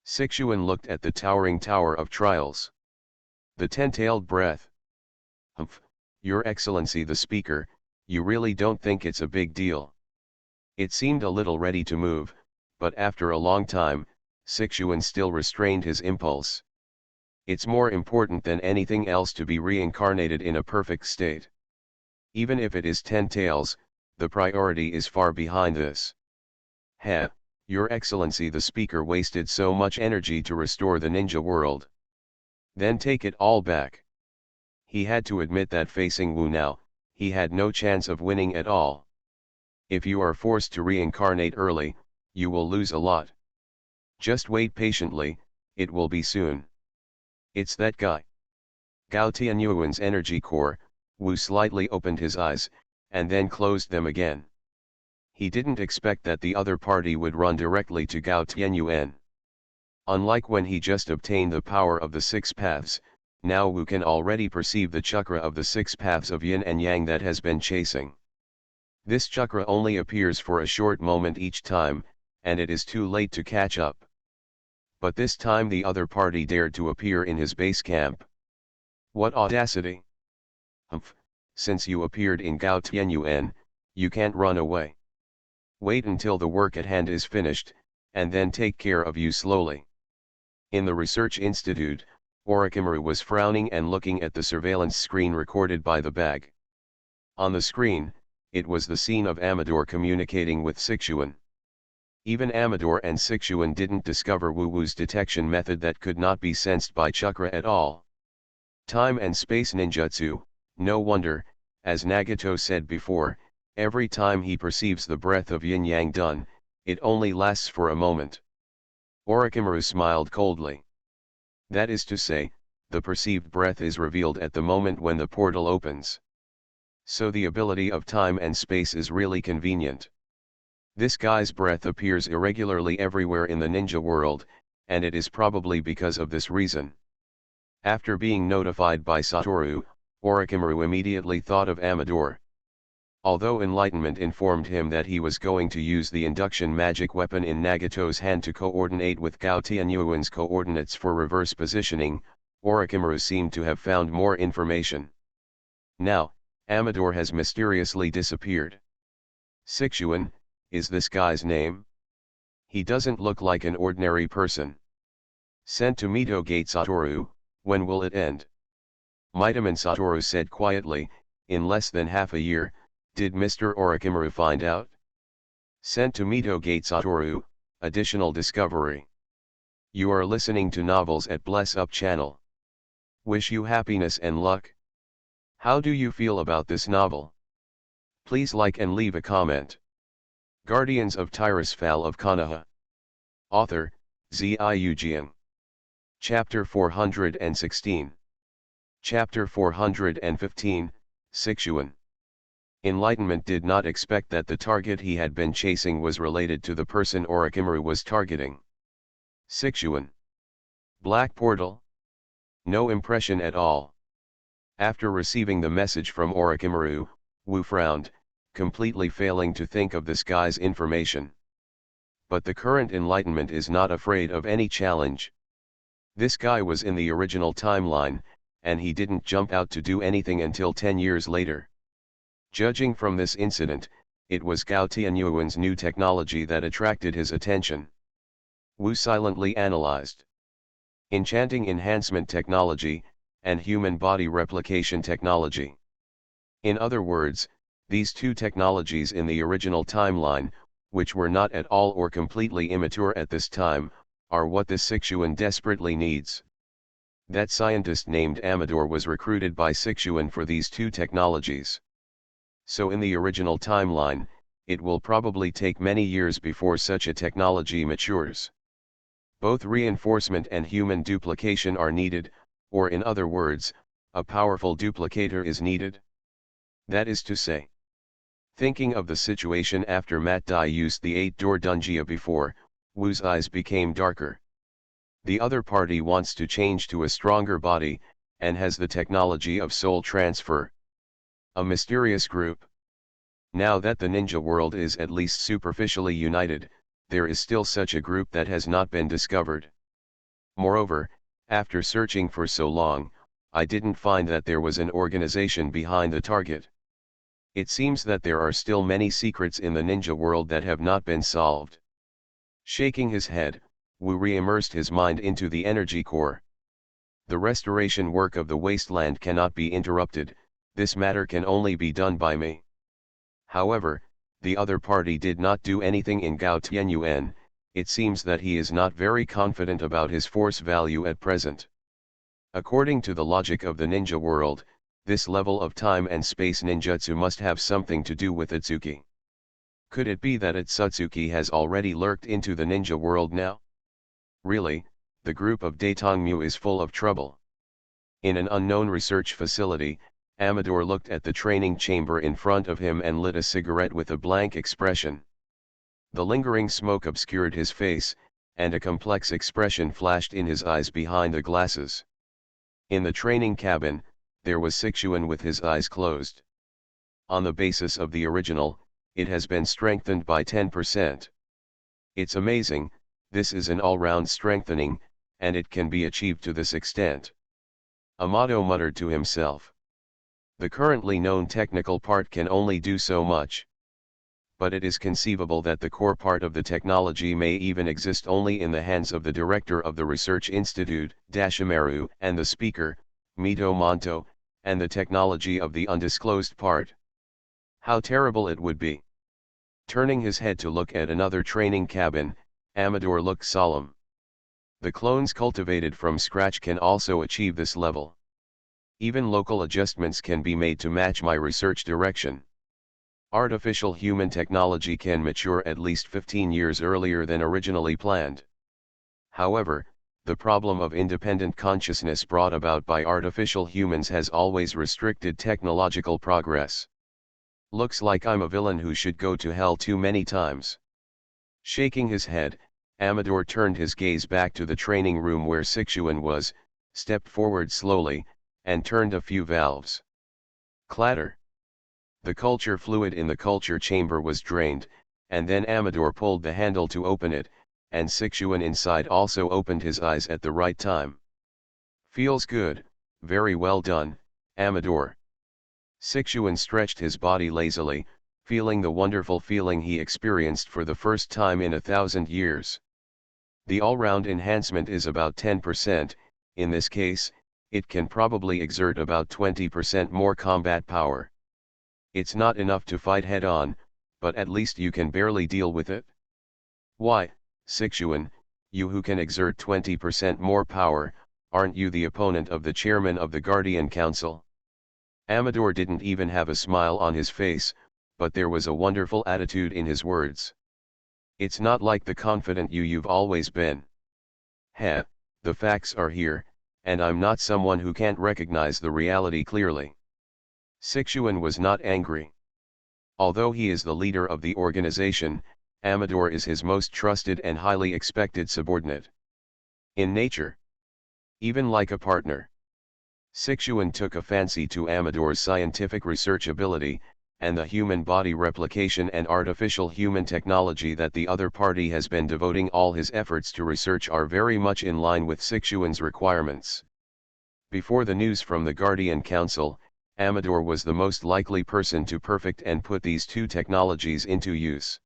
Sixuan looked at the towering tower of trials. The ten-tailed breath. Humph, Your Excellency the Speaker, you really don't think it's a big deal. It seemed a little ready to move, but after a long time, Sixuan still restrained his impulse. It's more important than anything else to be reincarnated in a perfect state. Even if it is 10 tails, the priority is far behind this. Heh, Your Excellency the Speaker wasted so much energy to restore the ninja world. Then take it all back. He had to admit that facing Wu now, he had no chance of winning at all. If you are forced to reincarnate early, you will lose a lot. Just wait patiently, it will be soon. It's that guy. Gao Tianyuan's energy core. Wu slightly opened his eyes, and then closed them again. He didn't expect that the other party would run directly to Gao Tianyuan. Unlike when he just obtained the power of the six paths, now Wu can already perceive the chakra of the six paths of yin and yang that has been chasing. This chakra only appears for a short moment each time, and it is too late to catch up. But this time the other party dared to appear in his base camp. What audacity! Humph, since you appeared in Gao Tianyuan, you can't run away. Wait until the work at hand is finished, and then take care of you slowly. In the research institute, Orochimaru was frowning and looking at the surveillance screen recorded by the bag. On the screen, it was the scene of Amador communicating with Sixuan. Even Amador and Sixuan didn't discover Wu-Wu's detection method that could not be sensed by chakra at all. Time and space ninjutsu, no wonder, as Nagato said before, every time he perceives the breath of yin-yang done, it only lasts for a moment. Orochimaru smiled coldly. That is to say, the perceived breath is revealed at the moment when the portal opens. So the ability of time and space is really convenient. This guy's breath appears irregularly everywhere in the ninja world, and it is probably because of this reason. After being notified by Satoru, Orochimaru immediately thought of Amador. Although enlightenment informed him that he was going to use the induction magic weapon in Nagato's hand to coordinate with Gao Tianyuan's coordinates for reverse positioning, Orochimaru seemed to have found more information. Now, Amador has mysteriously disappeared. Sixuan, is this guy's name? He doesn't look like an ordinary person. Sent to Mito Gate Satoru, when will it end? Mitaman Satoru said quietly, in less than half a year. Did Mr. Orochimaru find out? Sent to Mito Gate Satoru, additional discovery. You are listening to novels at Bless Up channel. Wish you happiness and luck. How do you feel about this novel? Please like and leave a comment. Guardians of Tirisfal of Konoha. Author, Ziujian. Chapter 416. Chapter 415, Sixuan. Enlightenment did not expect that the target he had been chasing was related to the person Orochimaru was targeting. Sixuan. Black portal? No impression at all. After receiving the message from Orochimaru, Wu frowned, completely failing to think of this guy's information. But the current enlightenment is not afraid of any challenge. This guy was in the original timeline, and he didn't jump out to do anything until 10 years later. Judging from this incident, it was Gao Tianyuan's new technology that attracted his attention. Wu silently analyzed. Enchanting enhancement technology, and human body replication technology. In other words, these two technologies in the original timeline, which were not at all or completely immature at this time, are what this Sixuan desperately needs. That scientist named Amador was recruited by Sixuan for these two technologies. So in the original timeline, it will probably take many years before such a technology matures. Both reinforcement and human duplication are needed, or in other words, a powerful duplicator is needed. That is to say, Thinking of the situation after Matt Dai used the 8-door dungeon before, Wu's eyes became darker. The other party wants to change to a stronger body, and has the technology of soul transfer. A mysterious group. Now that the ninja world is at least superficially united, there is still such a group that has not been discovered. Moreover, after searching for so long, I didn't find that there was an organization behind the target. It seems that there are still many secrets in the ninja world that have not been solved. Shaking his head, Wu re-immersed his mind into the energy core. The restoration work of the wasteland cannot be interrupted, this matter can only be done by me. However, the other party did not do anything in Gao Tianyuan, it seems that he is not very confident about his force value at present. According to the logic of the ninja world, this level of time and space ninjutsu must have something to do with Itsuki. Could it be that Itsutsuki has already lurked into the ninja world now? Really, the group of Daitongmu is full of trouble. In an unknown research facility, Amador looked at the training chamber in front of him and lit a cigarette with a blank expression. The lingering smoke obscured his face, and a complex expression flashed in his eyes behind the glasses. In the training cabin, there was Sixuan with his eyes closed. On the basis of the original, it has been strengthened by 10%. It's amazing, this is an all-round strengthening, and it can be achieved to this extent. Amato muttered to himself. The currently known technical part can only do so much. But it is conceivable that the core part of the technology may even exist only in the hands of the director of the research institute, Dashimaru, and the speaker, Mito Monto, and the technology of the undisclosed part. How terrible it would be. Turning his head to look at another training cabin, Amador looked solemn. The clones cultivated from scratch can also achieve this level. Even local adjustments can be made to match my research direction. Artificial human technology can mature at least 15 years earlier than originally planned. However, the problem of independent consciousness brought about by artificial humans has always restricted technological progress. Looks like I'm a villain who should go to hell too many times. Shaking his head, Amador turned his gaze back to the training room where Sixuan was, stepped forward slowly, and turned a few valves. Clatter. The culture fluid in the culture chamber was drained, and then Amador pulled the handle to open it, and Sixuan inside also opened his eyes at the right time. Feels good, very well done, Amador. Sixuan stretched his body lazily, feeling the wonderful feeling he experienced for the first time in 1,000 years. The all-round enhancement is about 10%, in this case, it can probably exert about 20% more combat power. It's not enough to fight head-on, but at least you can barely deal with it. Why, Sixuan, you who can exert 20% more power, aren't you the opponent of the chairman of the Guardian Council? Amador didn't even have a smile on his face, but there was a wonderful attitude in his words. It's not like the confident you've always been. Heh, the facts are here, and I'm not someone who can't recognize the reality clearly. Sixuan was not angry. Although he is the leader of the organization, Amador is his most trusted and highly expected subordinate. In nature. Even like a partner. Sixuan took a fancy to Amador's scientific research ability, and the human body replication and artificial human technology that the other party has been devoting all his efforts to research are very much in line with Sixuan's requirements. Before the news from the Guardian Council, Amador was the most likely person to perfect and put these two technologies into use.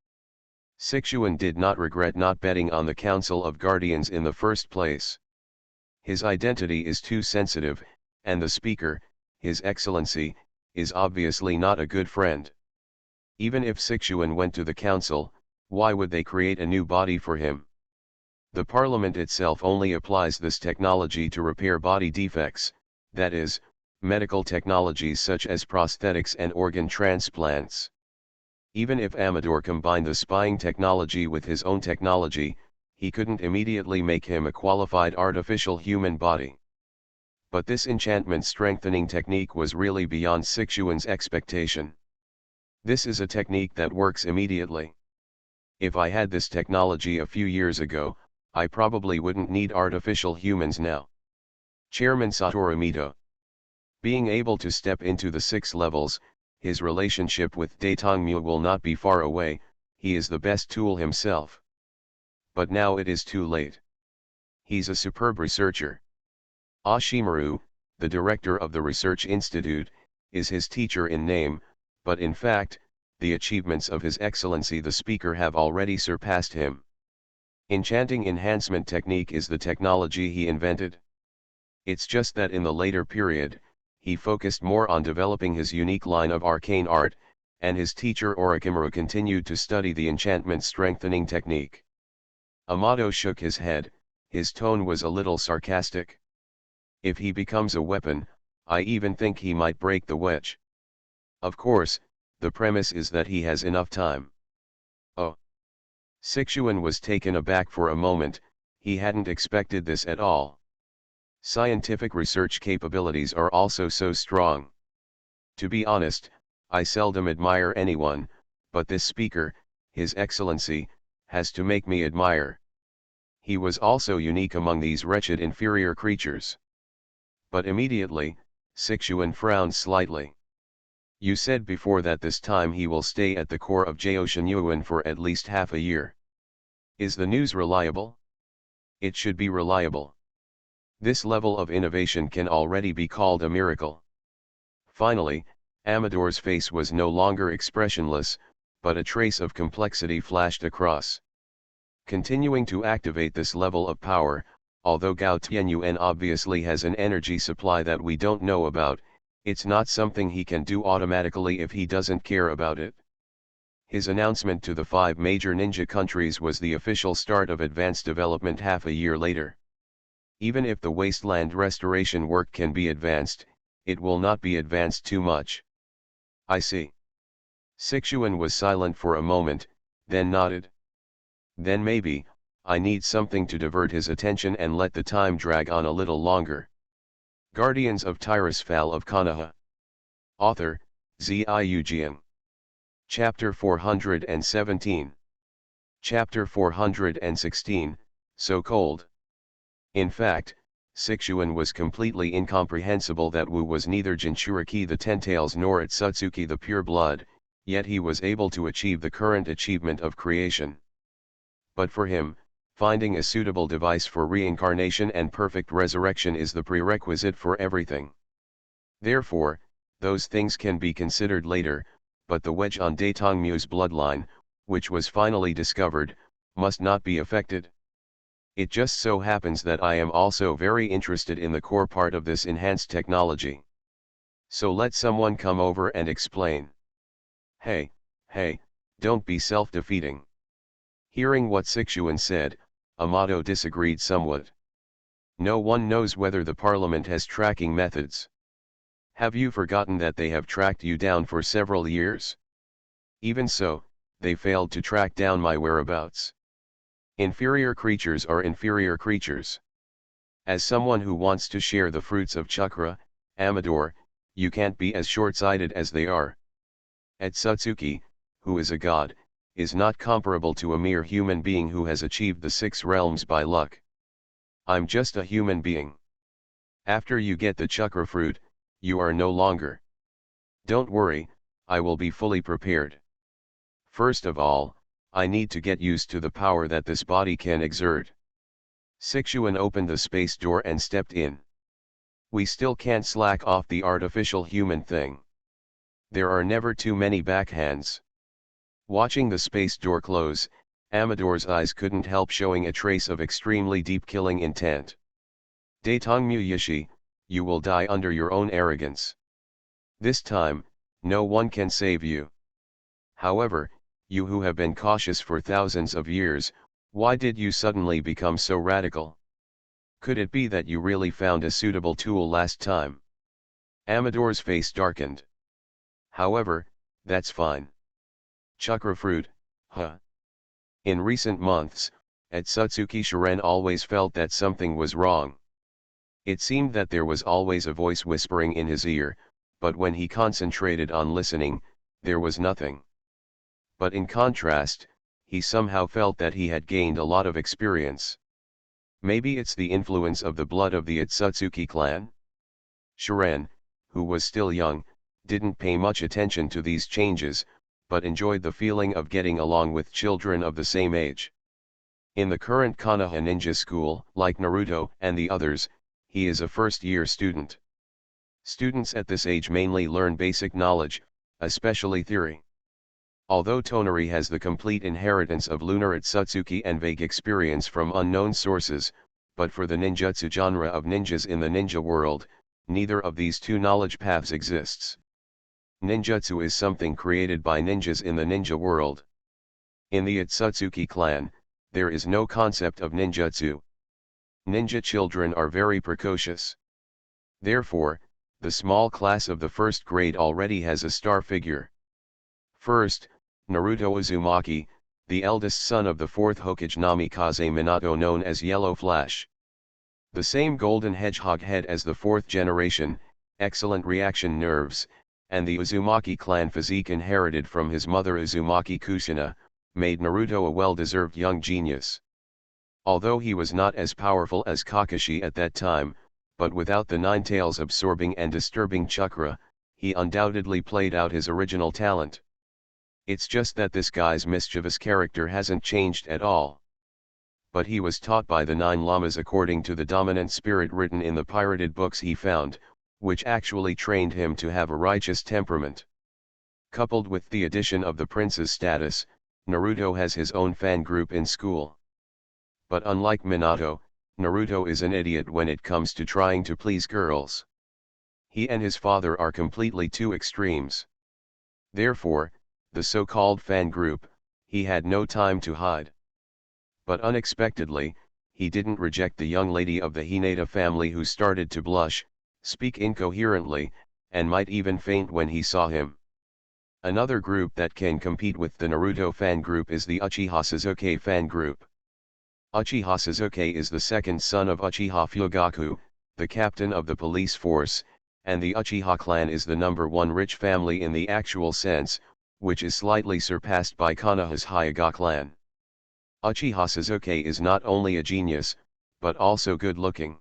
Sixuan did not regret not betting on the Council of Guardians in the first place. His identity is too sensitive, and the speaker, His Excellency, is obviously not a good friend. Even if Sixuan went to the council, why would they create a new body for him? The parliament itself only applies this technology to repair body defects, that is, medical technologies such as prosthetics and organ transplants. Even if Amador combined the spying technology with his own technology, he couldn't immediately make him a qualified artificial human body. But this enchantment strengthening technique was really beyond Sixuan's expectation. This is a technique that works immediately. If I had this technology a few years ago, I probably wouldn't need artificial humans now. Chairman Satoru Mito. Being able to step into the 6 levels, his relationship with Daitongmu will not be far away, he is the best tool himself. But now it is too late. He's a superb researcher. Ashimaru, the director of the Research Institute, is his teacher in name, but in fact, the achievements of His Excellency the Speaker have already surpassed him. Enchanting enhancement technique is the technology he invented. It's just that in the later period, he focused more on developing his unique line of arcane art, and his teacher Orochimaru continued to study the enchantment strengthening technique. Amato shook his head, his tone was a little sarcastic. If he becomes a weapon, I even think he might break the wedge. Of course, the premise is that he has enough time. Oh. Sixuan was taken aback for a moment, he hadn't expected this at all. Scientific research capabilities are also so strong. To be honest, I seldom admire anyone, but this speaker, His Excellency, has to make me admire. He was also unique among these wretched inferior creatures. But immediately, Sixuan frowned slightly. You said before that this time he will stay at the core of Jioshinyuan for at least half a year. Is the news reliable? It should be reliable. This level of innovation can already be called a miracle. Finally, Amador's face was no longer expressionless, but a trace of complexity flashed across. Continuing to activate this level of power, although Gao Tianyuan obviously has an energy supply that we don't know about, it's not something he can do automatically if he doesn't care about it. His announcement to the 5 major ninja countries was the official start of advanced development half a year later. Even if the wasteland restoration work can be advanced, it will not be advanced too much. I see. Sixuan was silent for a moment, then nodded. Then maybe, I need something to divert his attention and let the time drag on a little longer. Guardians of Tirisfal of Konoha. Author, Ziujian. Chapter 417. Chapter 416, So Cold. In fact, Sixuan was completely incomprehensible that Wu was neither Jinchuriki the Ten-Tails nor Atsutsuki the Pure Blood, yet he was able to achieve the current achievement of creation. But for him, finding a suitable device for reincarnation and perfect resurrection is the prerequisite for everything. Therefore, those things can be considered later, but the wedge on Daitongmu's bloodline, which was finally discovered, must not be affected. It just so happens that I am also very interested in the core part of this enhanced technology. So let someone come over and explain. Hey, don't be self-defeating. Hearing what Sixuan said, Amato disagreed somewhat. No one knows whether the parliament has tracking methods. Have you forgotten that they have tracked you down for several years? Even so, they failed to track down my whereabouts. Inferior creatures are inferior creatures. As someone who wants to share the fruits of chakra, Amador, you can't be as short-sighted as they are. Atsutsuki, who is a god, is not comparable to a mere human being who has achieved the 6 realms by luck. I'm just a human being. After you get the chakra fruit, you are no longer. Don't worry, I will be fully prepared. First of all, I need to get used to the power that this body can exert. Sixuan opened the space door and stepped in. We still can't slack off the artificial human thing. There are never too many backhands. Watching the space door close, Amador's eyes couldn't help showing a trace of extremely deep killing intent. Daitongmu Yishi, you will die under your own arrogance. This time, no one can save you. However, you who have been cautious for thousands of years, why did you suddenly become so radical? Could it be that you really found a suitable tool last time? Amador's face darkened. However, that's fine. Chakra fruit, huh? In recent months, Atsutsuki Shiren always felt that something was wrong. It seemed that there was always a voice whispering in his ear, but when he concentrated on listening, there was nothing. But in contrast, he somehow felt that he had gained a lot of experience. Maybe it's the influence of the blood of the Otsutsuki clan? Shiren, who was still young, didn't pay much attention to these changes, but enjoyed the feeling of getting along with children of the same age. In the current Konoha ninja school, like Naruto and the others, he is a first-year student. Students at this age mainly learn basic knowledge, especially theory. Although Tonari has the complete inheritance of lunar Otsutsuki and vague experience from unknown sources, but for the ninjutsu genre of ninjas in the ninja world, neither of these two knowledge paths exists. Ninjutsu is something created by ninjas in the ninja world. In the Otsutsuki clan, there is no concept of ninjutsu. Ninja children are very precocious. Therefore, the small class of the first grade already has a star figure. First, Naruto Uzumaki, the eldest son of the fourth Hokage Namikaze Minato known as Yellow Flash. The same golden hedgehog head as the fourth generation, excellent reaction nerves, and the Uzumaki clan physique inherited from his mother Uzumaki Kushina, made Naruto a well-deserved young genius. Although he was not as powerful as Kakashi at that time, but without the nine tails absorbing and disturbing chakra, he undoubtedly played out his original talent. It's just that this guy's mischievous character hasn't changed at all. But he was taught by the 9 lamas according to the dominant spirit written in the pirated books he found, which actually trained him to have a righteous temperament. Coupled with the addition of the prince's status, Naruto has his own fan group in school. But unlike Minato, Naruto is an idiot when it comes to trying to please girls. He and his father are completely two extremes. Therefore, the so-called fan group, he had no time to hide. But unexpectedly, he didn't reject the young lady of the Hinata family who started to blush, speak incoherently, and might even faint when he saw him. Another group that can compete with the Naruto fan group is the Uchiha Sasuke fan group. Uchiha Sasuke is the second son of Uchiha Fugaku, the captain of the police force, and the Uchiha clan is the #1 rich family in the actual sense, which is slightly surpassed by Konoha's Hyuga clan. Uchiha Sasuke is not only a genius, but also good-looking.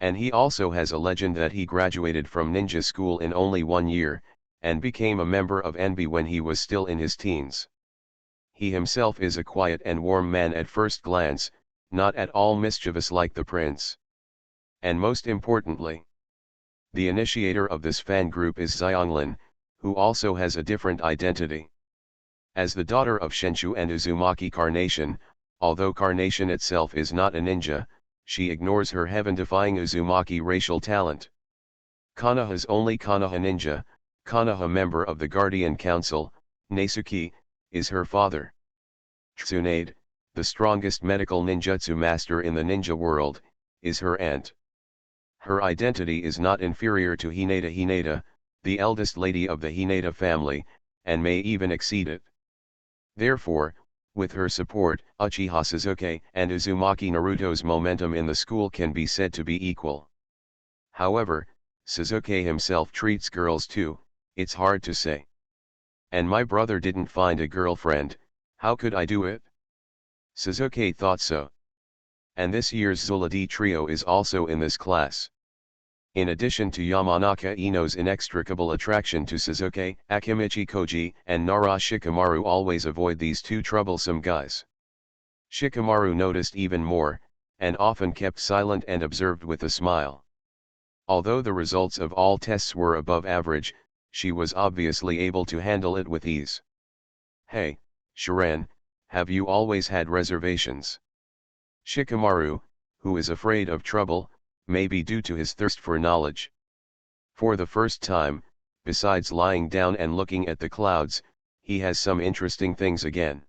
And he also has a legend that he graduated from ninja school in only 1 year, and became a member of Enby when he was still in his teens. He himself is a quiet and warm man at first glance, not at all mischievous like the prince. And most importantly, the initiator of this fan group is Xianglin, who also has a different identity. As the daughter of Shenshu and Uzumaki Carnation, although Carnation itself is not a ninja, she ignores her heaven-defying Uzumaki racial talent. Konoha's only Konoha ninja, Konoha member of the Guardian Council, Nesuke, is her father. Tsunade, the strongest medical ninjutsu master in the ninja world, is her aunt. Her identity is not inferior to Hinata, the eldest lady of the Hinata family, and may even exceed it. Therefore, with her support, Uchiha Sasuke and Uzumaki Naruto's momentum in the school can be said to be equal. However, Sasuke himself treats girls too, it's hard to say. And my brother didn't find a girlfriend, how could I do it? Sasuke thought so. And this year's Zuladi trio is also in this class. In addition to Yamanaka Ino's inextricable attraction to Sasuke, Akimichi Koji and Nara Shikamaru always avoid these two troublesome guys. Shikamaru noticed even more, and often kept silent and observed with a smile. Although the results of all tests were above average, she was obviously able to handle it with ease. Hey, Shiren, have you always had reservations? Shikamaru, who is afraid of trouble, may be due to his thirst for knowledge. For the first time, besides lying down and looking at the clouds, he has some interesting things again.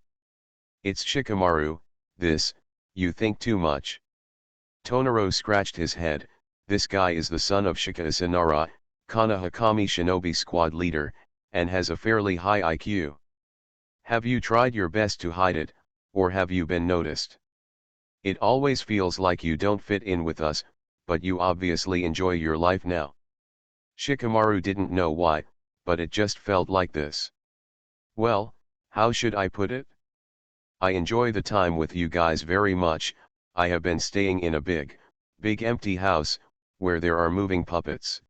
It's Shikamaru, this, you think too much. Tonaro scratched his head, this guy is the son of Shika Isanara, Konoha Kami Shinobi squad leader, and has a fairly high IQ. Have you tried your best to hide it, or have you been noticed? It always feels like you don't fit in with us, but you obviously enjoy your life now. Shikamaru didn't know why, but it just felt like this. Well, how should I put it? I enjoy the time with you guys very much. I have been staying in a big empty house, where there are moving puppets.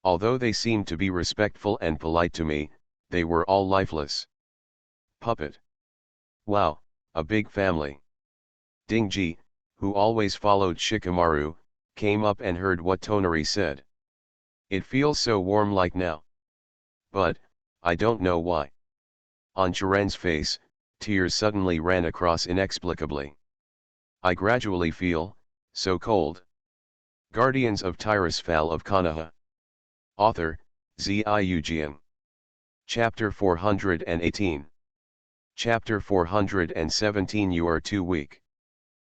Although they seemed to be respectful and polite to me, they were all lifeless. Puppet. Wow, a big family. Dingji, who always followed Shikamaru, came up and heard what Tonari said. It feels so warm like now. But, I don't know why. On Chiren's face, tears suddenly ran across inexplicably. I gradually feel so cold. Guardians of Tirisfal of Konoha. Author, Ziujian. Chapter 418. Chapter 417. You are too weak.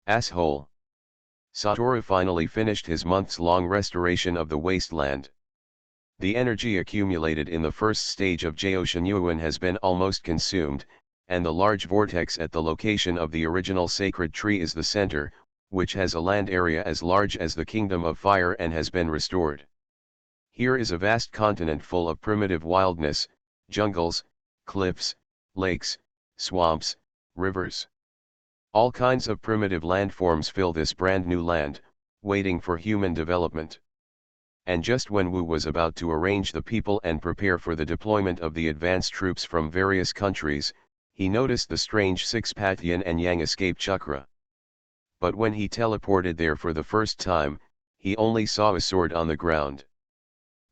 Asshole. Satoru finally finished his months-long restoration of the wasteland. The energy accumulated in the first stage of Geoshinyuan has been almost consumed, and the large vortex at the location of the original sacred tree is the center, which has a land area as large as the Kingdom of Fire and has been restored. Here is a vast continent full of primitive wildness, jungles, cliffs, lakes, swamps, rivers. All kinds of primitive landforms fill this brand new land, waiting for human development. And just when Wu was about to arrange the people and prepare for the deployment of the advanced troops from various countries, he noticed the strange six-path yin and yang escape chakra. But when he teleported there for the first time, he only saw a sword on the ground.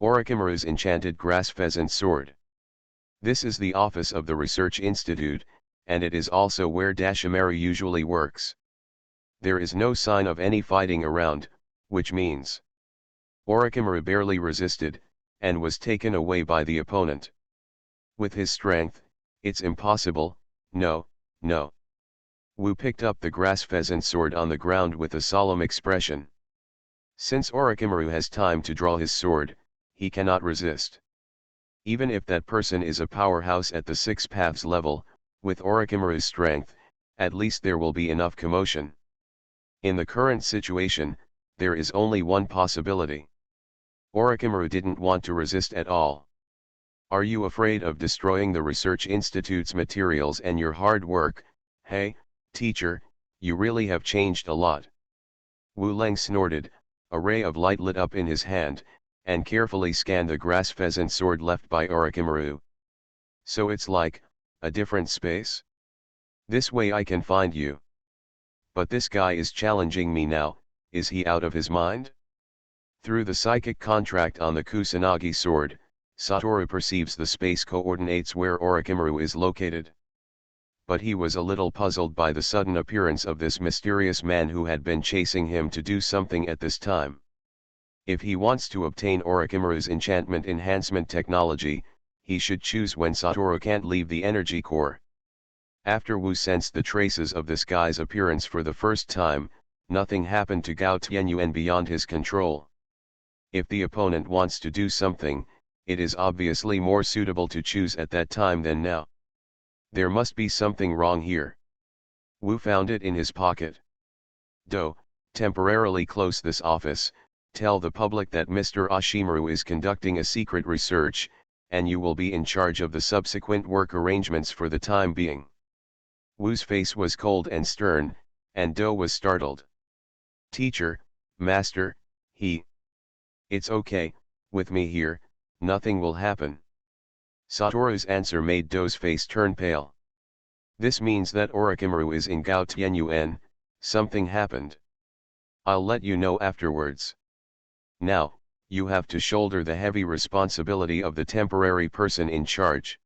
Orochimaru's enchanted grass pheasant sword. This is the office of the Research Institute, and it is also where Dashimaru usually works. There is no sign of any fighting around, which means Orochimaru barely resisted, and was taken away by the opponent. With his strength, it's impossible. No. Wu picked up the grass pheasant sword on the ground with a solemn expression. Since Orochimaru has time to draw his sword, he cannot resist. Even if that person is a powerhouse at the six paths level, with Orochimaru's strength, at least there will be enough commotion. In the current situation, there is only one possibility. Orochimaru didn't want to resist at all. Are you afraid of destroying the Research Institute's materials and your hard work? Hey, teacher, you really have changed a lot. Wu Leng snorted, a ray of light lit up in his hand, and carefully scanned the grass pheasant sword left by Orochimaru. So it's like a different space? This way I can find you. But this guy is challenging me now, is he out of his mind? Through the psychic contract on the Kusanagi sword, Satoru perceives the space coordinates where Orochimaru is located. But he was a little puzzled by the sudden appearance of this mysterious man who had been chasing him to do something at this time. If he wants to obtain Orochimaru's enchantment enhancement technology, he should choose when Satoru can't leave the energy core. After Wu sensed the traces of this guy's appearance for the first time, nothing happened to Gao Tianyuan beyond his control. If the opponent wants to do something, it is obviously more suitable to choose at that time than now. There must be something wrong here. Wu found it in his pocket. Do, temporarily close this office, tell the public that Mr. Ashimaru is conducting a secret research, and you will be in charge of the subsequent work arrangements for the time being. Wu's face was cold and stern, and Do was startled. Teacher, master, It's okay, with me here, nothing will happen. Satoru's answer made Do's face turn pale. This means that Orochimaru is in Gao Tianyuan, something happened. I'll let you know afterwards. Now, you have to shoulder the heavy responsibility of the temporary person in charge.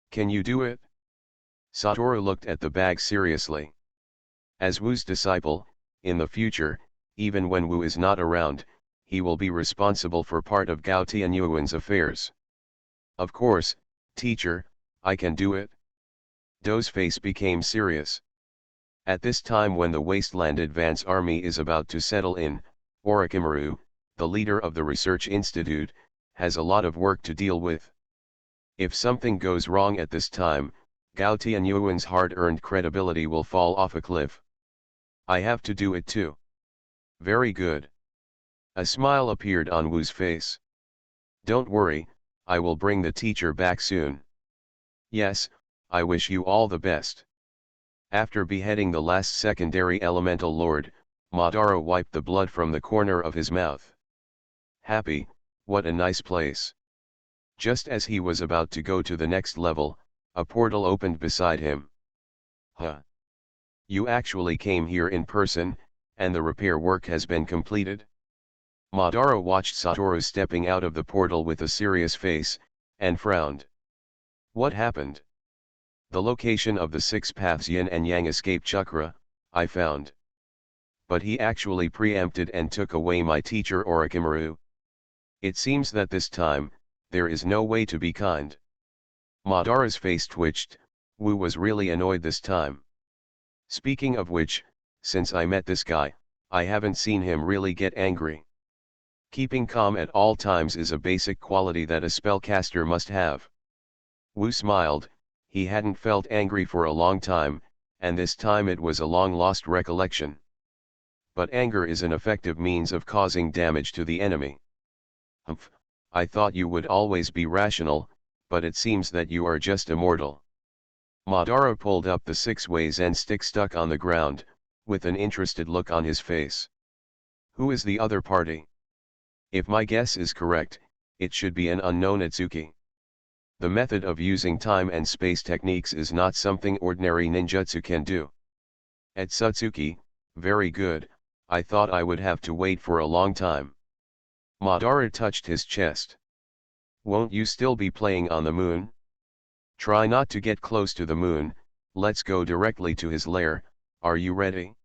Can you do it? Satoru looked at the bag seriously. As Wu's disciple, in the future, even when Wu is not around, he will be responsible for part of Gao Tianyuan's affairs. Of course, teacher, I can do it. Do's face became serious. At this time when the Wasteland Advance Army is about to settle in, Orochimaru, the leader of the Research Institute, has a lot of work to deal with. If something goes wrong at this time, Gao Tianyuan's hard-earned credibility will fall off a cliff. I have to do it too. Very good. A smile appeared on Wu's face. Don't worry, I will bring the teacher back soon. Yes, I wish you all the best. After beheading the last secondary elemental lord, Madara wiped the blood from the corner of his mouth. Happy, what a nice place. Just as he was about to go to the next level, a portal opened beside him. Huh. You actually came here in person, and the repair work has been completed? Madara watched Satoru stepping out of the portal with a serious face, and frowned. What happened? The location of the 6 paths yin and yang escape chakra, I found. But he actually preempted and took away my teacher Orochimaru. It seems that this time, there is no way to be kind. Madara's face twitched. Wu was really annoyed this time. Speaking of which, since I met this guy, I haven't seen him really get angry. Keeping calm at all times is a basic quality that a spellcaster must have. Wu smiled. He hadn't felt angry for a long time, and this time it was a long-lost recollection. But anger is an effective means of causing damage to the enemy. Humph, I thought you would always be rational, but it seems that you are just immortal. Madara pulled up the 6-way Zen stick stuck on the ground, with an interested look on his face. Who is the other party? If my guess is correct, it should be an unknown Itsuki. The method of using time and space techniques is not something ordinary ninjutsu can do. At Satsuki, very good, I thought I would have to wait for a long time. Madara touched his chest. Won't you still be playing on the moon? Try not to get close to the moon, let's go directly to his lair, are you ready?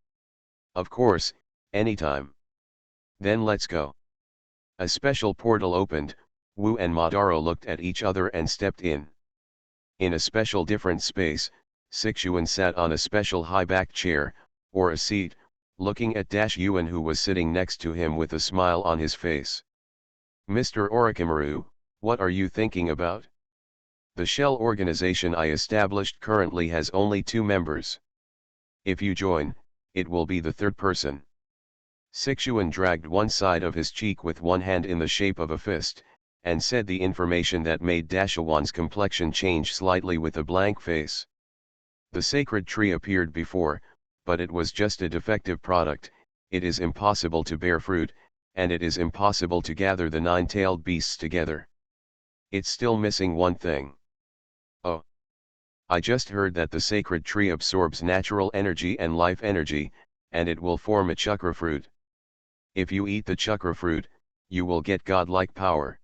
Of course, anytime. Then let's go. A special portal opened. Wu and Madara looked at each other and stepped in. In a special different space, Sixuan sat on a special high-backed chair, or a seat, looking at Yuan who was sitting next to him with a smile on his face. Mr. Orochimaru, what are you thinking about? The shell organization I established currently has only 2 members. If you join, it will be the 3rd person. Sixuan dragged one side of his cheek with one hand in the shape of a fist, and said the information that made Dashawan's complexion change slightly with a blank face. The sacred tree appeared before, but it was just a defective product. It is impossible to bear fruit, and it is impossible to gather the 9-tailed beasts together. It's still missing one thing. Oh. I just heard that the sacred tree absorbs natural energy and life energy, and it will form a chakra fruit. If you eat the chakra fruit, you will get godlike power.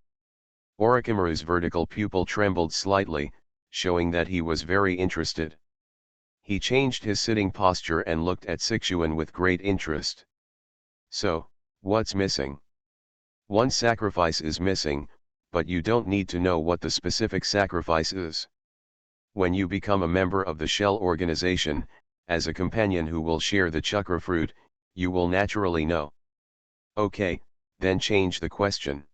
Orochimaru's vertical pupil trembled slightly, showing that he was very interested. He changed his sitting posture and looked at Sixuan with great interest. So, what's missing? One sacrifice is missing, but you don't need to know what the specific sacrifice is. When you become a member of the shell organization, as a companion who will share the chakra fruit, you will naturally know. Okay, then change the question.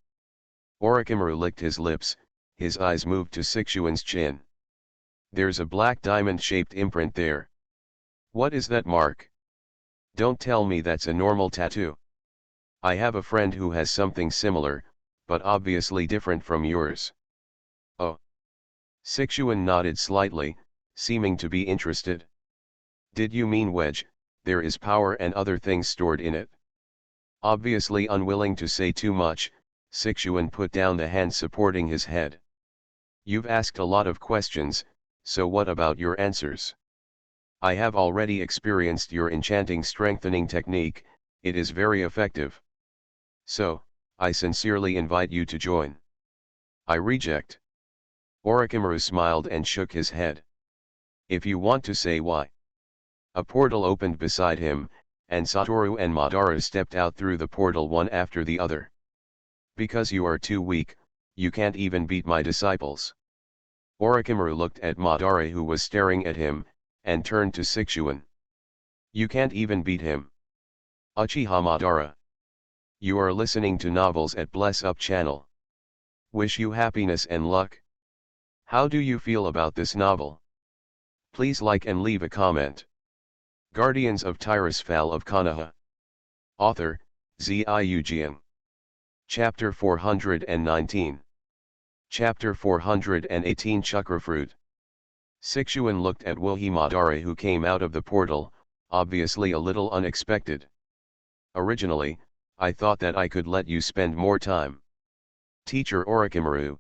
Orochimaru licked his lips, his eyes moved to Sixuan's chin. There's a black diamond-shaped imprint there. What is that mark? Don't tell me that's a normal tattoo. I have a friend who has something similar, but obviously different from yours. Oh. Sixuan nodded slightly, seeming to be interested. Did you mean wedge? There is power and other things stored in it. Obviously unwilling to say too much, Sixuan put down the hand supporting his head. You've asked a lot of questions, so what about your answers? I have already experienced your enchanting strengthening technique, it is very effective. So, I sincerely invite you to join. I reject. Orochimaru smiled and shook his head. If you want to say why. A portal opened beside him, and Satoru and Madara stepped out through the portal one after the other. Because you are too weak, you can't even beat my disciples. Orochimaru looked at Madara who was staring at him, and turned to Sixuan. You can't even beat him. Uchiha Madara. You are listening to novels at Bless Up channel. Wish you happiness and luck. How do you feel about this novel? Please like and leave a comment. Guardians of Tirisfal of Konoha. Author, Ziujian. Chapter 419. Chapter 418 Chakra Fruit. Sixuan looked at Wuhi Madara, who came out of the portal, obviously a little unexpected. Originally, I thought that I could let you spend more time. Teacher Orochimaru.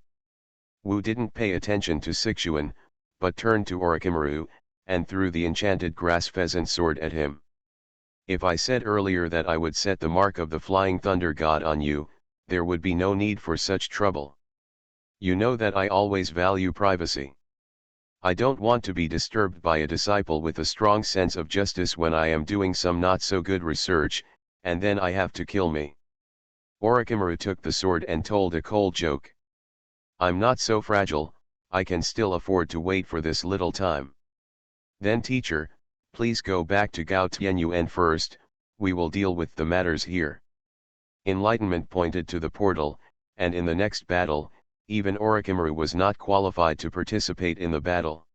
Wu didn't pay attention to Sixuan, but turned to Orochimaru, and threw the enchanted grass pheasant sword at him. If I said earlier that I would set the mark of the flying thunder god on you, there would be no need for such trouble. You know that I always value privacy. I don't want to be disturbed by a disciple with a strong sense of justice when I am doing some not so good research, and then I have to kill me. Orochimaru took the sword and told a cold joke. I'm not so fragile, I can still afford to wait for this little time. Then teacher, please go back to Gao Tianyuan first, we will deal with the matters here. Enlightenment pointed to the portal, and in the next battle, even Orochimaru was not qualified to participate in the battle.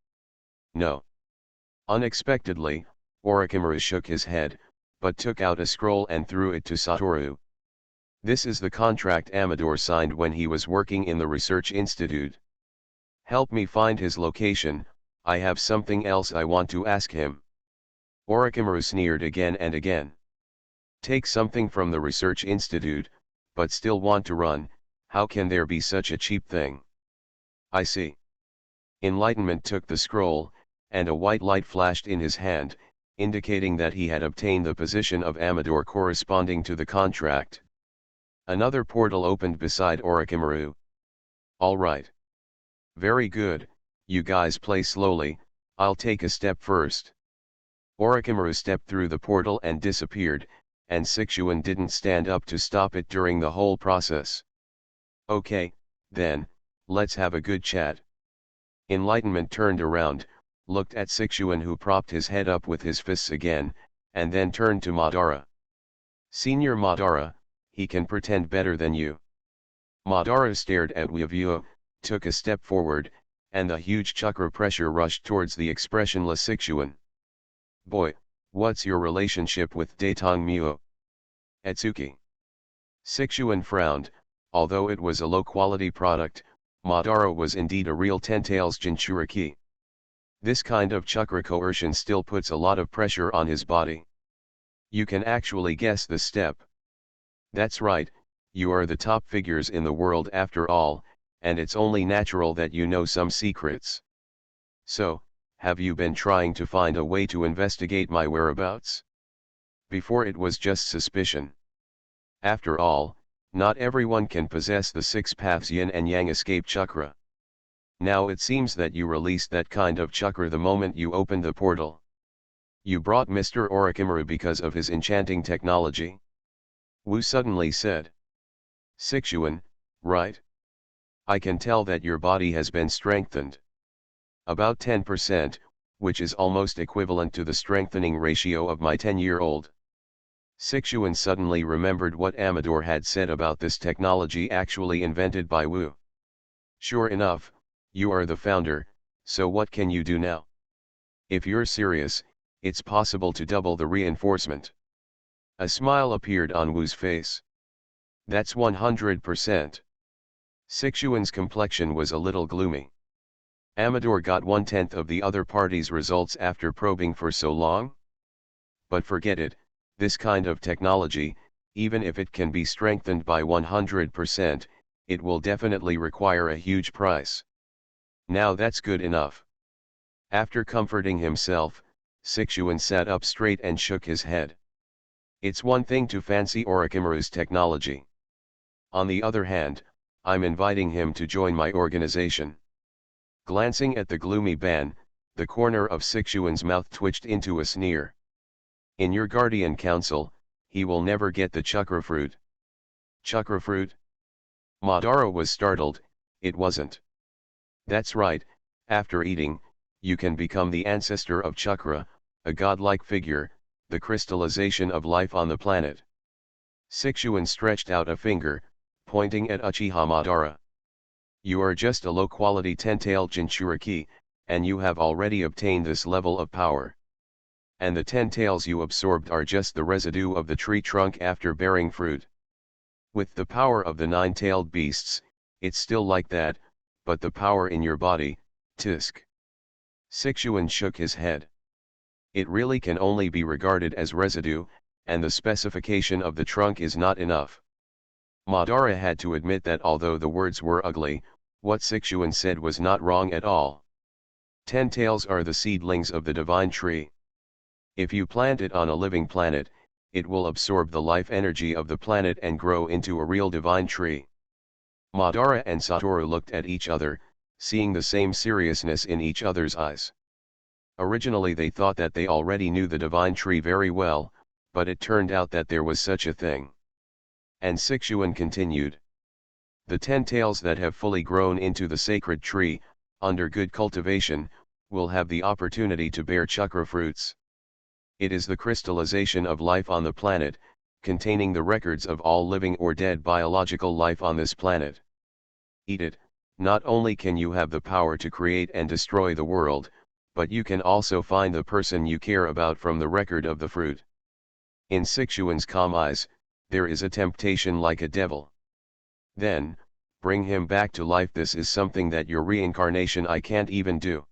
No. Unexpectedly, Orochimaru shook his head, but took out a scroll and threw it to Satoru. This is the contract Amador signed when he was working in the research institute. Help me find his location, I have something else I want to ask him. Orochimaru sneered again and again. Take something from the research institute, but still want to run, how can there be such a cheap thing? I see. Enlightenment took the scroll, and a white light flashed in his hand, indicating that he had obtained the position of Amador corresponding to the contract. Another portal opened beside Orochimaru. All right. Very good, you guys play slowly, I'll take a step first. Orochimaru stepped through the portal and disappeared, and Sixuan didn't stand up to stop it during the whole process. Okay, then, let's have a good chat. Enlightenment turned around, looked at Sixuan, who propped his head up with his fists again, and then turned to Madara. Senior Madara, he can pretend better than you. Madara stared at Wuyo, took a step forward, and the huge chakra pressure rushed towards the expressionless Sixuan. Boy, what's your relationship with Daitang Muo? Etsuki. Sixuan frowned, although it was a low-quality product, Madara was indeed a real Ten-Tails Jinchuriki. This kind of chakra coercion still puts a lot of pressure on his body. You can actually guess the step. That's right, you are the top figures in the world after all, and it's only natural that you know some secrets. So, have you been trying to find a way to investigate my whereabouts? Before it was just suspicion. After all, not everyone can possess the 6 paths yin and yang escape chakra. Now it seems that you released that kind of chakra the moment you opened the portal. You brought Mr. Orochimaru because of his enchanting technology? Wu suddenly said. Sixuan, right? I can tell that your body has been strengthened. About 10%, which is almost equivalent to the strengthening ratio of my 10-year-old. Sixuan suddenly remembered what Amador had said about this technology actually invented by Wu. Sure enough, you are the founder, so what can you do now? If you're serious, it's possible to double the reinforcement. A smile appeared on Wu's face. That's 100%. Sixuan's complexion was a little gloomy. Amador got 1/10 of the other party's results after probing for so long? But forget it, this kind of technology, even if it can be strengthened by 100%, it will definitely require a huge price. Now that's good enough. After comforting himself, Sixuan sat up straight and shook his head. It's one thing to fancy Orochimaru's technology. On the other hand, I'm inviting him to join my organization. Glancing at the gloomy Ban, the corner of Sixuan's mouth twitched into a sneer. In your guardian council, he will never get the chakra fruit. Chakra fruit? Madara was startled, it wasn't. That's right, after eating, you can become the ancestor of chakra, a godlike figure, the crystallization of life on the planet. Sixuan stretched out a finger, pointing at Uchiha Madara. You are just a low-quality ten-tailed Jinchuriki, and you have already obtained this level of power. And the 10 tails you absorbed are just the residue of the tree trunk after bearing fruit. With the power of the 9-tailed beasts, it's still like that, but the power in your body, tisk. Sixuan shook his head. It really can only be regarded as residue, and the specification of the trunk is not enough. Madara had to admit that although the words were ugly, what Sixuan said was not wrong at all. 10 tails are the seedlings of the divine tree. If you plant it on a living planet, it will absorb the life energy of the planet and grow into a real divine tree. Madara and Satoru looked at each other, seeing the same seriousness in each other's eyes. Originally they thought that they already knew the divine tree very well, but it turned out that there was such a thing. And Sixuan continued. The 10 tails that have fully grown into the sacred tree, under good cultivation, will have the opportunity to bear chakra fruits. It is the crystallization of life on the planet, containing the records of all living or dead biological life on this planet. Eat it, not only can you have the power to create and destroy the world, but you can also find the person you care about from the record of the fruit. In Sixuan's calm eyes, there is a temptation like a devil. Then, bring him back to life. This is something that your reincarnation I can't even do.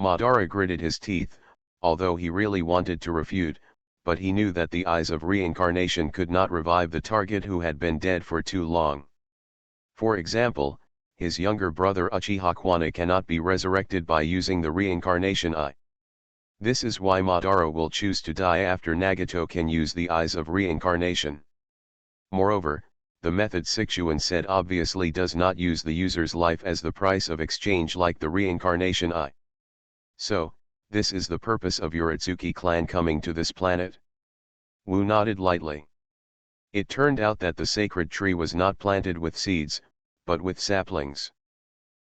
Madara gritted his teeth, although he really wanted to refute, but he knew that the eyes of reincarnation could not revive the target who had been dead for too long. For example, his younger brother Uchiha Kwana cannot be resurrected by using the reincarnation eye. This is why Madara will choose to die after Nagato can use the eyes of reincarnation. Moreover, the method Sixuan said obviously does not use the user's life as the price of exchange like the reincarnation eye. So, this is the purpose of your Itsuki clan coming to this planet? Wu nodded lightly. It turned out that the sacred tree was not planted with seeds, but with saplings.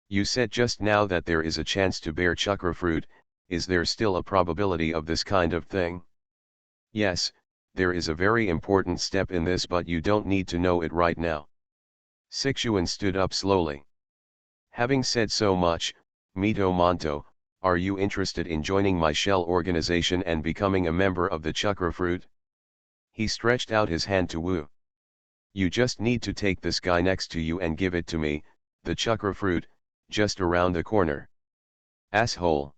You said just now that there is a chance to bear chakra fruit. Is there still a probability of this kind of thing? Yes, there is a very important step in this, but you don't need to know it right now. Sixuan stood up slowly. Having said so much, Mito Monto, are you interested in joining my shell organization and becoming a member of the chakra fruit? He stretched out his hand to Wu. You just need to take this guy next to you and give it to me, the chakra fruit, just around the corner. Asshole.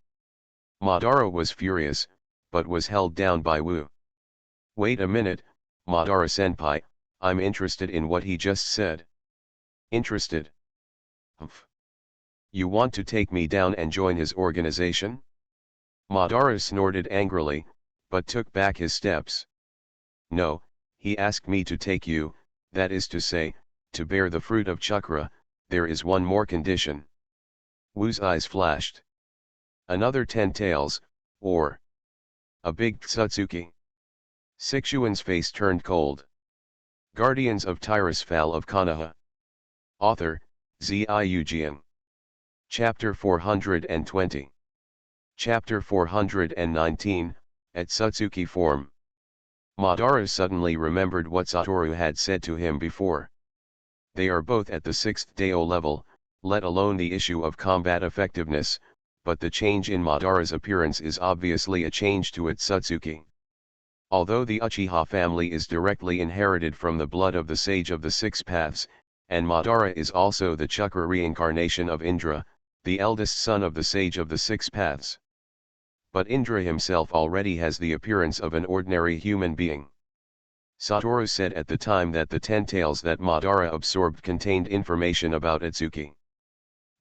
Madara was furious, but was held down by Wu. Wait a minute, Madara-senpai, I'm interested in what he just said. Interested? Humph. You want to take me down and join his organization? Madara snorted angrily, but took back his steps. No, he asked me to take you, that is to say, to bear the fruit of chakra. There is one more condition. Wu's eyes flashed. Another 10 tails, or a big Tsutsuki. Sixuan's face turned cold. Guardians of Tirisfal of Konoha. Author, Ziujian. Chapter 420. Chapter 419, at Tsutsuki form. Madara suddenly remembered what Satoru had said to him before. They are both at the 6th Dao level, let alone the issue of combat effectiveness, but the change in Madara's appearance is obviously a change to its Tsutsuki. Although the Uchiha family is directly inherited from the blood of the Sage of the Six Paths, and Madara is also the chakra reincarnation of Indra, the eldest son of the Sage of the Six Paths. But Indra himself already has the appearance of an ordinary human being. Satoru said at the time that the 10 tails that Madara absorbed contained information about Itsuki.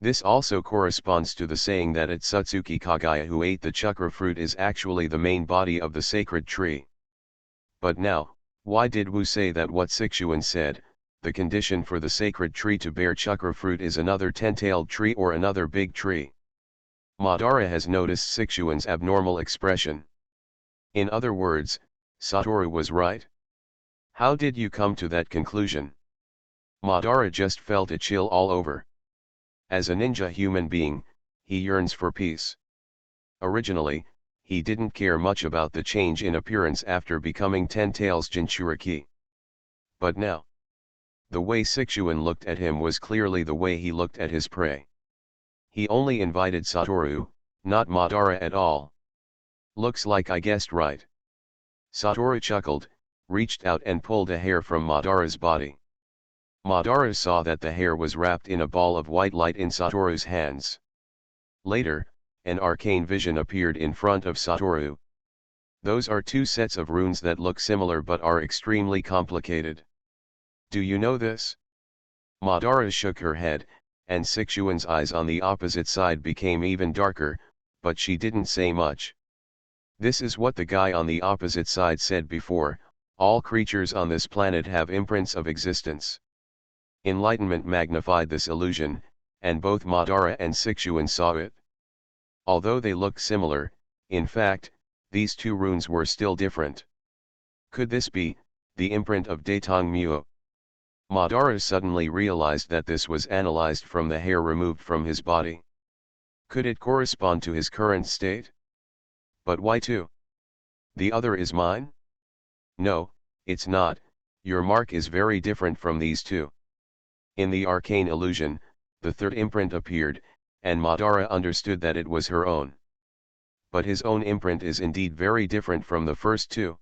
This also corresponds to the saying that Itsutsuki Kagaya who ate the chakra fruit is actually the main body of the sacred tree. But now, why did Wu say that what Sixuan said, the condition for the sacred tree to bear chakra fruit is another 10-tailed tree or another big tree? Madara has noticed Sixuan's abnormal expression. In other words, Satoru was right. How did you come to that conclusion? Madara just felt a chill all over. As a ninja human being, he yearns for peace. Originally, he didn't care much about the change in appearance after becoming 10 tails Jinchuriki. But now, the way Sixuan looked at him was clearly the way he looked at his prey. He only invited Satoru, not Madara at all. Looks like I guessed right. Satoru chuckled, reached out and pulled a hair from Madara's body. Madara saw that the hair was wrapped in a ball of white light in Satoru's hands. Later, an arcane vision appeared in front of Satoru. Those are two sets of runes that look similar but are extremely complicated. Do you know this? Madara shook her head, and Sixuan's eyes on the opposite side became even darker, but she didn't say much. This is what the guy on the opposite side said before: all creatures on this planet have imprints of existence. Enlightenment magnified this illusion, and both Madara and Sixuan saw it. Although they looked similar, in fact, these two runes were still different. Could this be the imprint of Datang Muo? Madara suddenly realized that this was analyzed from the hair removed from his body. Could it correspond to his current state? But why two? The other is mine? No, it's not. Your mark is very different from these two. In the arcane illusion, the third imprint appeared, and Madara understood that it was her own. But his own imprint is indeed very different from the first two.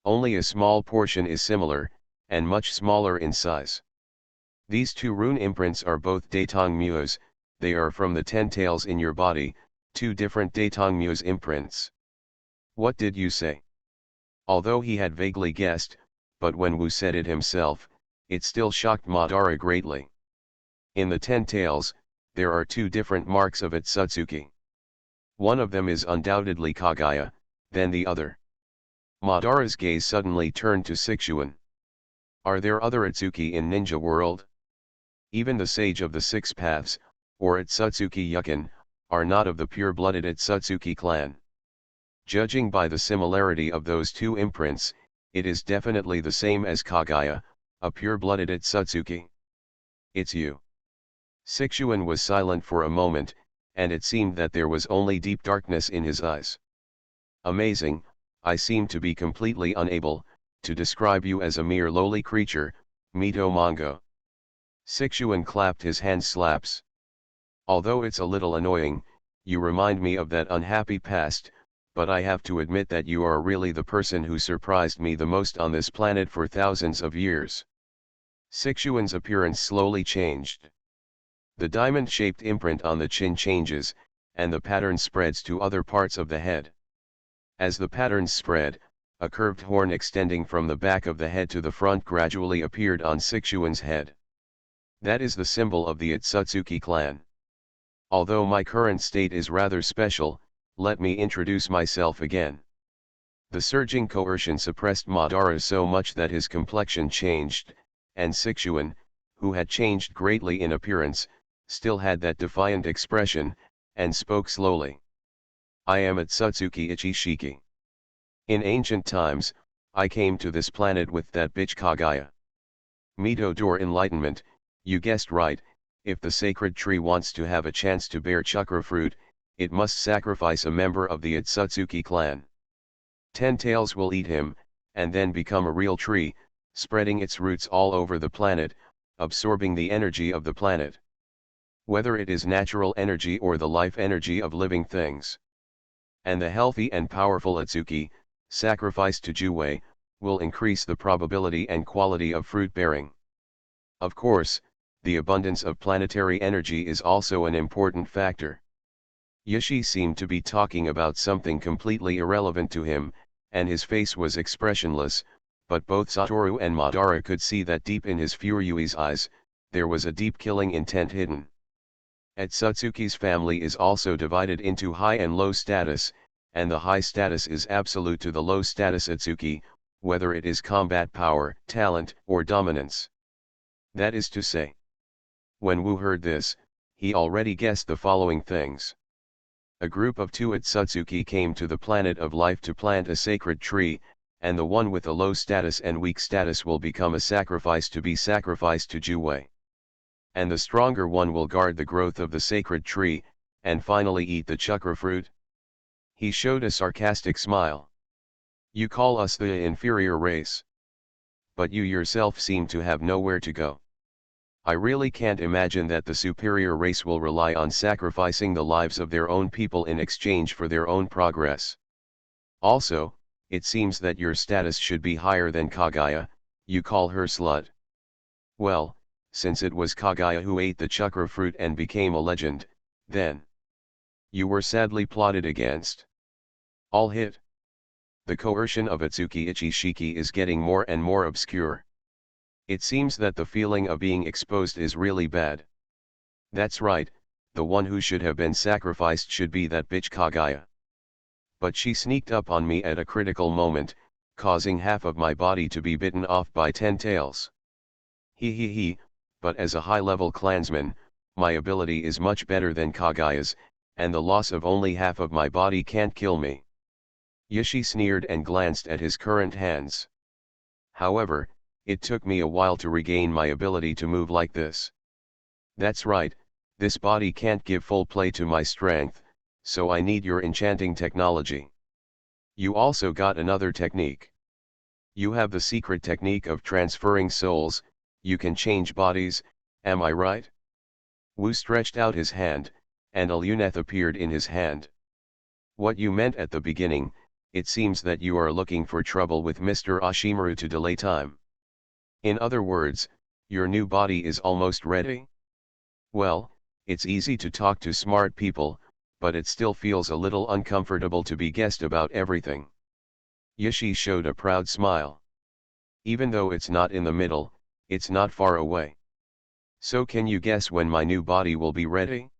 Only a small portion is similar, and much smaller in size. These two rune imprints are both Datang Muo's. They are from the 10 tails in your body, two different Datang Muo's imprints. What did you say? Although he had vaguely guessed, but when Wu said it himself, it still shocked Madara greatly. In the 10 tails, there are two different marks of Otsutsuki. One of them is undoubtedly Kaguya, then the other. Madara's gaze suddenly turned to Sixuan. Are there other Otsuki in ninja world? Even the sage of the six paths, or Otsutsuki Yukin, are not of the pure-blooded Otsutsuki clan. Judging by the similarity of those two imprints, it is definitely the same as Kaguya, a pure-blooded Otsutsuki. It's you. Sixuan was silent for a moment, and it seemed that there was only deep darkness in his eyes. Amazing, I seem to be completely unable to describe you as a mere lowly creature, Mito Mongo. Sixuan clapped his hand slaps. Although it's a little annoying, you remind me of that unhappy past, but I have to admit that you are really the person who surprised me the most on this planet for thousands of years. Sixuan's appearance slowly changed. The diamond-shaped imprint on the chin changes, and the pattern spreads to other parts of the head. As the patterns spread, a curved horn extending from the back of the head to the front gradually appeared on Sixuan's head. That is the symbol of the Otsutsuki clan. Although my current state is rather special, let me introduce myself again. The surging coercion suppressed Madara so much that his complexion changed, and Sixuan, who had changed greatly in appearance, still had that defiant expression, and spoke slowly. I am Otsutsuki Ichishiki. In ancient times, I came to this planet with that bitch Kaguya. Mito Door Enlightenment, you guessed right, if the sacred tree wants to have a chance to bear chakra fruit, it must sacrifice a member of the Otsutsuki clan. 10 tails will eat him, and then become a real tree, spreading its roots all over the planet, absorbing the energy of the planet. Whether it is natural energy or the life energy of living things. And the healthy and powerful Otsuki, sacrificed to Juwei, will increase the probability and quality of fruit bearing. Of course, the abundance of planetary energy is also an important factor. Yoshi seemed to be talking about something completely irrelevant to him, and his face was expressionless, but both Satoru and Madara could see that deep in his Furyui's eyes, there was a deep killing intent hidden. Otsutsuki's family is also divided into high and low status, and the high status is absolute to the low status Otsuki, whether it is combat power, talent, or dominance. That is to say. When Wu heard this, he already guessed the following things. A group of 2 Otsutsuki came to the planet of life to plant a sacred tree, and the one with a low status and weak status will become a sacrifice to be sacrificed to Juwei. And the stronger one will guard the growth of the sacred tree, and finally eat the chakra fruit. He showed a sarcastic smile. You call us the inferior race. But you yourself seem to have nowhere to go. I really can't imagine that the superior race will rely on sacrificing the lives of their own people in exchange for their own progress. Also, it seems that your status should be higher than Kaguya, you call her slut. Well, since it was Kaguya who ate the chakra fruit and became a legend, then You were sadly plotted against. All hit. The coercion of Atsuki Ichishiki is getting more and more obscure. It seems that the feeling of being exposed is really bad. That's right, the one who should have been sacrificed should be that bitch Kaguya. But she sneaked up on me at a critical moment, causing half of my body to be bitten off by 10 tails. He, but as a high-level clansman, my ability is much better than Kaguya's, and the loss of only half of my body can't kill me. Yoshi sneered and glanced at his current hands. However, it took me a while to regain my ability to move like this. That's right, this body can't give full play to my strength, so I need your enchanting technology. You also got another technique. You have the secret technique of transferring souls, you can change bodies, am I right? Wu stretched out his hand, and a luneth appeared in his hand. What you meant at the beginning, it seems that you are looking for trouble with Mr. Ashimaru to delay time. In other words, your new body is almost ready? Well, it's easy to talk to smart people, but it still feels a little uncomfortable to be guessed about everything. Yoshi showed a proud smile. Even though it's not in the middle, it's not far away. So can you guess when my new body will be ready?